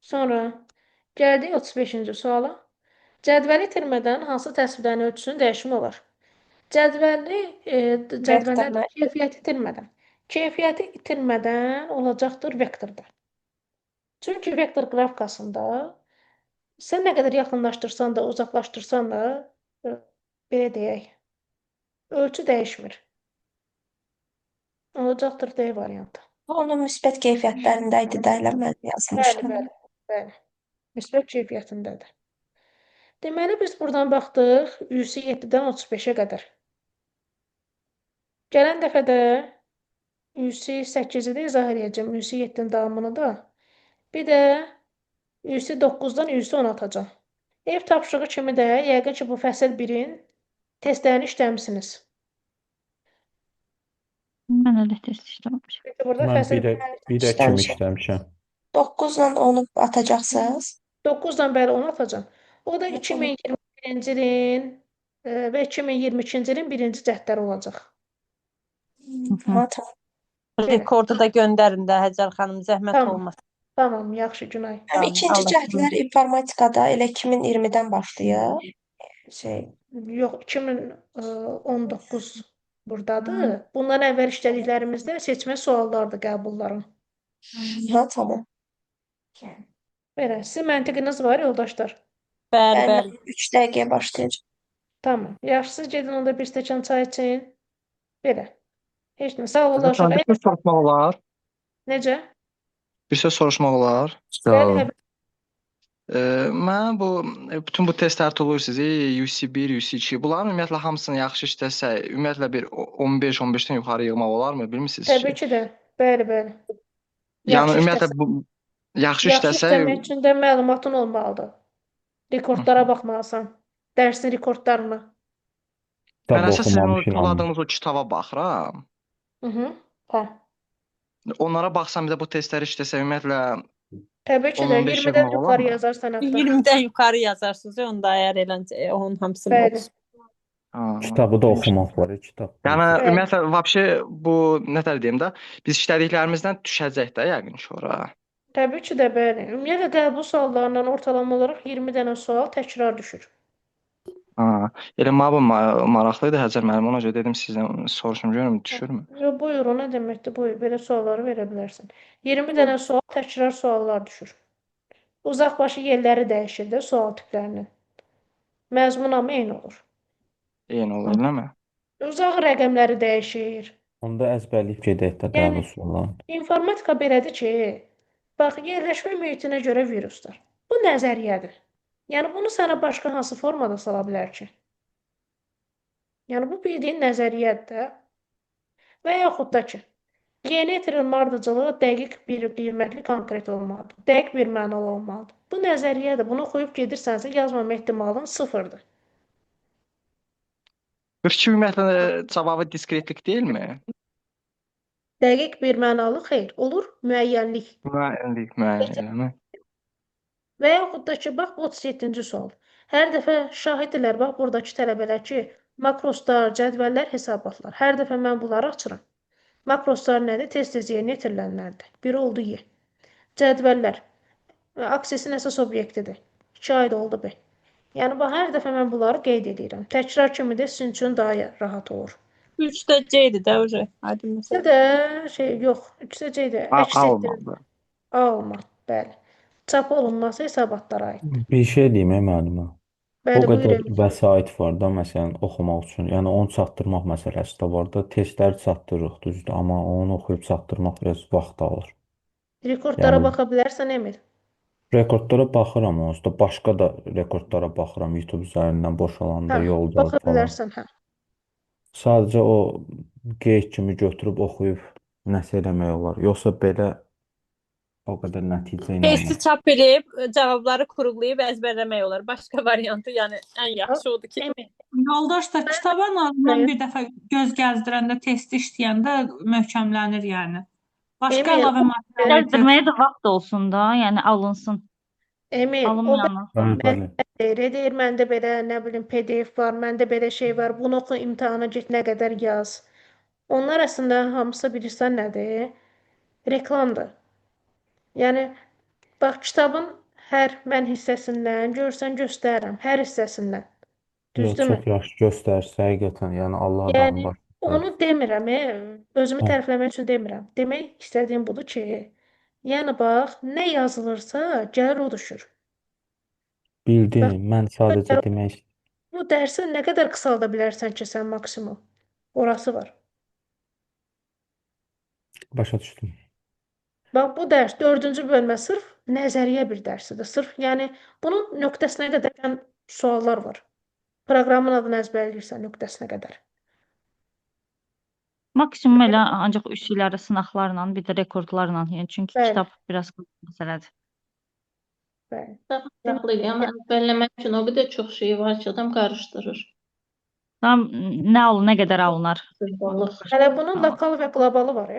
Sonra gəldik 35-ci suala. Cədvəli itirmədən hansı təsvirlərin ölçüsünün dəyişimi olar? Cədvəllər Vektorlar. keyfiyyəti itirmədən olacaqdır vektorda. Çünki vektor qrafikasında sən nə qədər yaxınlaşdırsan da, uzaqlaşdırsan da, belə deyək, ölçü dəyişmir. Olacaqdır D variantı. Onun müsbət keyfiyyətlərində idi də elə mən yazmışdım. Bəli. Müsbət keyfiyyətindədir. Deməli, biz buradan baxdıq üssü 7-dən 35-ə qədər. Gələn dəfədə üssü 8-i də izah edəcəm, üssü 7-nin davamını da. Bir də üssü 9-dan üssü 10 atacam. Ev tapşırığı kimi də yəqin ki, bu fəsil 1-in testlərini işləmisiniz. Mən elə test işləmişəm. Burada Mən fəsil bir də kimi işləmişəm. 9-la onu atacaqsınız. 9-dan bəri 10 atacam. O da 2021-ci ilin və 2022-ci ilin birinci cəhdləri olacaq. Tamam. Rekordu da göndərin də Həcər xanım, zəhmət Tamam. olmasın. Tamam, yaxşı, Günay. Həm ikinci cəhdlər informatikada elə 2020-dən başlayır. Yox, 2019 buradadır. Bundan əvvəl işlədiklərimizdə seçmə suallardır qəbulların. Ha, tamam. Belə, sizin məntiqiniz var, yoldaşlar. Bəli, Mən bəli. 3 dəqiqəyə başlayacağım. Tamam. Yaxşı, siz gedin onda bir stəkan çay için. Belə. Heç nə. Sağ olun, Hocam, bir söz soruşmaq olar. Necə? Bir söz soruşmaq olar. Bəli, Mən bütün bu testləri tuluyursuz, UC1, UC2. Bunların ümumiyyətlə hamısını yaxşı işləsək, ümumiyyətlə bir 15-15-dən yuxarı yığmaq olarmı, bilmirsiniz ki? Təbii ki də. Bəli, bəli. Yəni ümumiyyətlə bu yaxşı işləsək, işləmək üçün də məlumatın olmalıdır. Rekordlara baxmalısan. Dərsin rekordlarına. mən əsas sizin o tuladığınız o kitaba baxıram. Hə. Onlara baxsam bir də bu testləri işləsək, ümumiyyətlə Təbii ki də 10-15 20-dən yığmaq yuxarı olarmı? yazarsan hətta. 20-dən yuxarı yazarsınız, onda əgər eləncə onun hamısını Bəli. oxusun. Kitabı da oxumaq var, kitab. Yəni Bəli. ümumiyyətlə vəbşi bu nətər deyim də, biz işlədiklərimizdən düşəcək də yəqin ki ora. Təbii ki də bəli. Ümumiyyətlə qəbul suallarından ortalama olaraq 20 dənə sual təkrar düşür. Elə mənə bu maraqlı idi Həcər müəllim, ona görə dedim sizdən soruşum görüm düşürmü? Yo, buyur, o nə deməkdir? Buyur, belə sualları verə bilərsən. 20 dənə sual, təkrar suallar düşür. Uzaqbaşı yerləri dəyişir də sual tiplərinin. Məzmun amma eyni olur. Eyni olur, eləmi? Uzaq rəqəmləri dəyişir. Onda əzbərləyib gedək də qəbul suallarını. İnformatika belədir ki, bax, yerləşmə mühitinə görə viruslar. Bu nəzəriyyədir. Yəni, bunu sənə başqa hansı formada sala bilər ki? Yəni, bu bildiyin nəzəriyyədir. Və yaxud da ki, yeni etirilmə ardıcılığı dəqiq bir qiymətli konkret olmalıdır. Dəqiq bir mənalı olmalıdır. Bu nəzəriyyədir. Bunu oxuyub gedirsənsə, yazmama ehtimalın sıfırdır. 42 ümumiyyətlə cavabı diskretlik deyilmi? Dəqiq bir mənalı xeyr, olur müəyyənlik. Müəyyənlik, eləmi? Və yaxud da ki, bax, 37-ci sual. Hər dəfə şahiddirlər, bax, buradakı tələbələr ki, makroslar, cədvəllər, hesabatlar. Hər dəfə mən bunları açıram. Makroslar nədir? Tez-tez yerinə yetirilənlərdir. Biri oldu Y. Cədvəllər. Aksesin əsas obyektidir. 2 aid oldu B. Yəni, bax, hər dəfə mən bunları qeyd edirəm. Təkrar kimi də sizin üçün daha rahat olur. 3-də C idi də hocam. Aydın məsələ. Də yox, 3-də C idi. A olmalı. A olmalı, bəli. Çap olunması hesabatlara aiddir. Bir şey deyim müəllimə. O Bəli, buyur qədər Emil. vəsait var da, məsələn, oxumaq üçün. Yəni onu çatdırmaq məsələsi də var da. Testləri çatdırırıq düzdür, amma onu oxuyub çatdırmaq biraz vaxt alır. Rekordlara Yəni baxa bilərsən Emil. rekordlara baxıram onsuz da, başqa da rekordlara baxıram YouTube üzərindən boş olanda, Hə, yolda baxa falan. bilərsən, hə. Sadəcə o qeyd kimi götürüb oxuyub nəsə eləmək olar. Yoxsa belə o qədər nəticə ilə Testi olmaz. çap edib, cavabları kurğulayıb əzbərləmək olar. Başqa variantı, yəni ən yaxşı odur ki, Emil, Yoldaş da kitaba en azından bir dəfə göz gəzdirəndə, testi işləyəndə möhkəmlənir yəni. Başqa Emil, əlavə materiallar Gəzdirməyə də vaxt olsun da, yəni alınsın. Emil, o Alınmayanlar. Bəli, mən bəli. deyir, məndə belə nə bilim PDF var, məndə belə şey var. Bunu oxu, imtahana get, nə qədər yaz. Onlar əslində hamısı bilirsən nədir? Reklamdır. Yəni bax kitabın hər mən hissəsindən görsən göstərirəm, hər hissəsindən. Yox, Düzdürmü? çox yaxşı göstərsə həqiqətən, yəni Allah adamı Yəni baş. onu demirəm, özümü Hə. tərifləmək üçün demirəm. Demək istədiyim budur ki, yəni bax, nə yazılırsa, gəlir o düşür. Bax, Bildim, mən sadəcə demək bu dərsi nə qədər qısalda bilərsən ki, sən maksimum. Orası var. başa düşdüm. Bax, bu dərs 4-cü bölmə sırf nəzəriyyə bir dərsidir. Sırf, yəni bunun nöqtəsinə qədər suallar var. Proqramın adını əzbərləyirsən nöqtəsinə qədər. Maksimum elə ancaq üç illəri sınaqlarla, bir də rekordlarla. Yəni çünki Bəli. kitab biraz məsələdir. Bəli. Maraqlı idi, amma əzbərləmək üçün o qədər çox şey var ki, adam qarışdırır. Tam nə qədər alınar? Hələ bunun lokal və qlobalı var.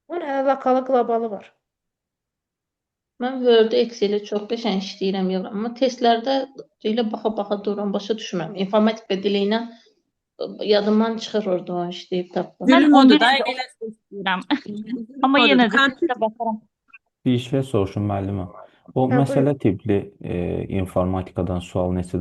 Bunun hələ lokalı, qlobalı var. Mən Word, Excel-i çox qəşəng işləyirəm, amma testlərdə elə baxa-baxa dururam, başa düşmürəm. İnformatika dili ilə yadımdan çıxır orada o işləyib tapdım. Mən Gülüm odur 11 da, ildə elə istəyirəm. Amma yenə də testə baxaram. Bir şey soruşum müəllimə. O Hə, buyur. məsələ tipli informatikadan sual neçədən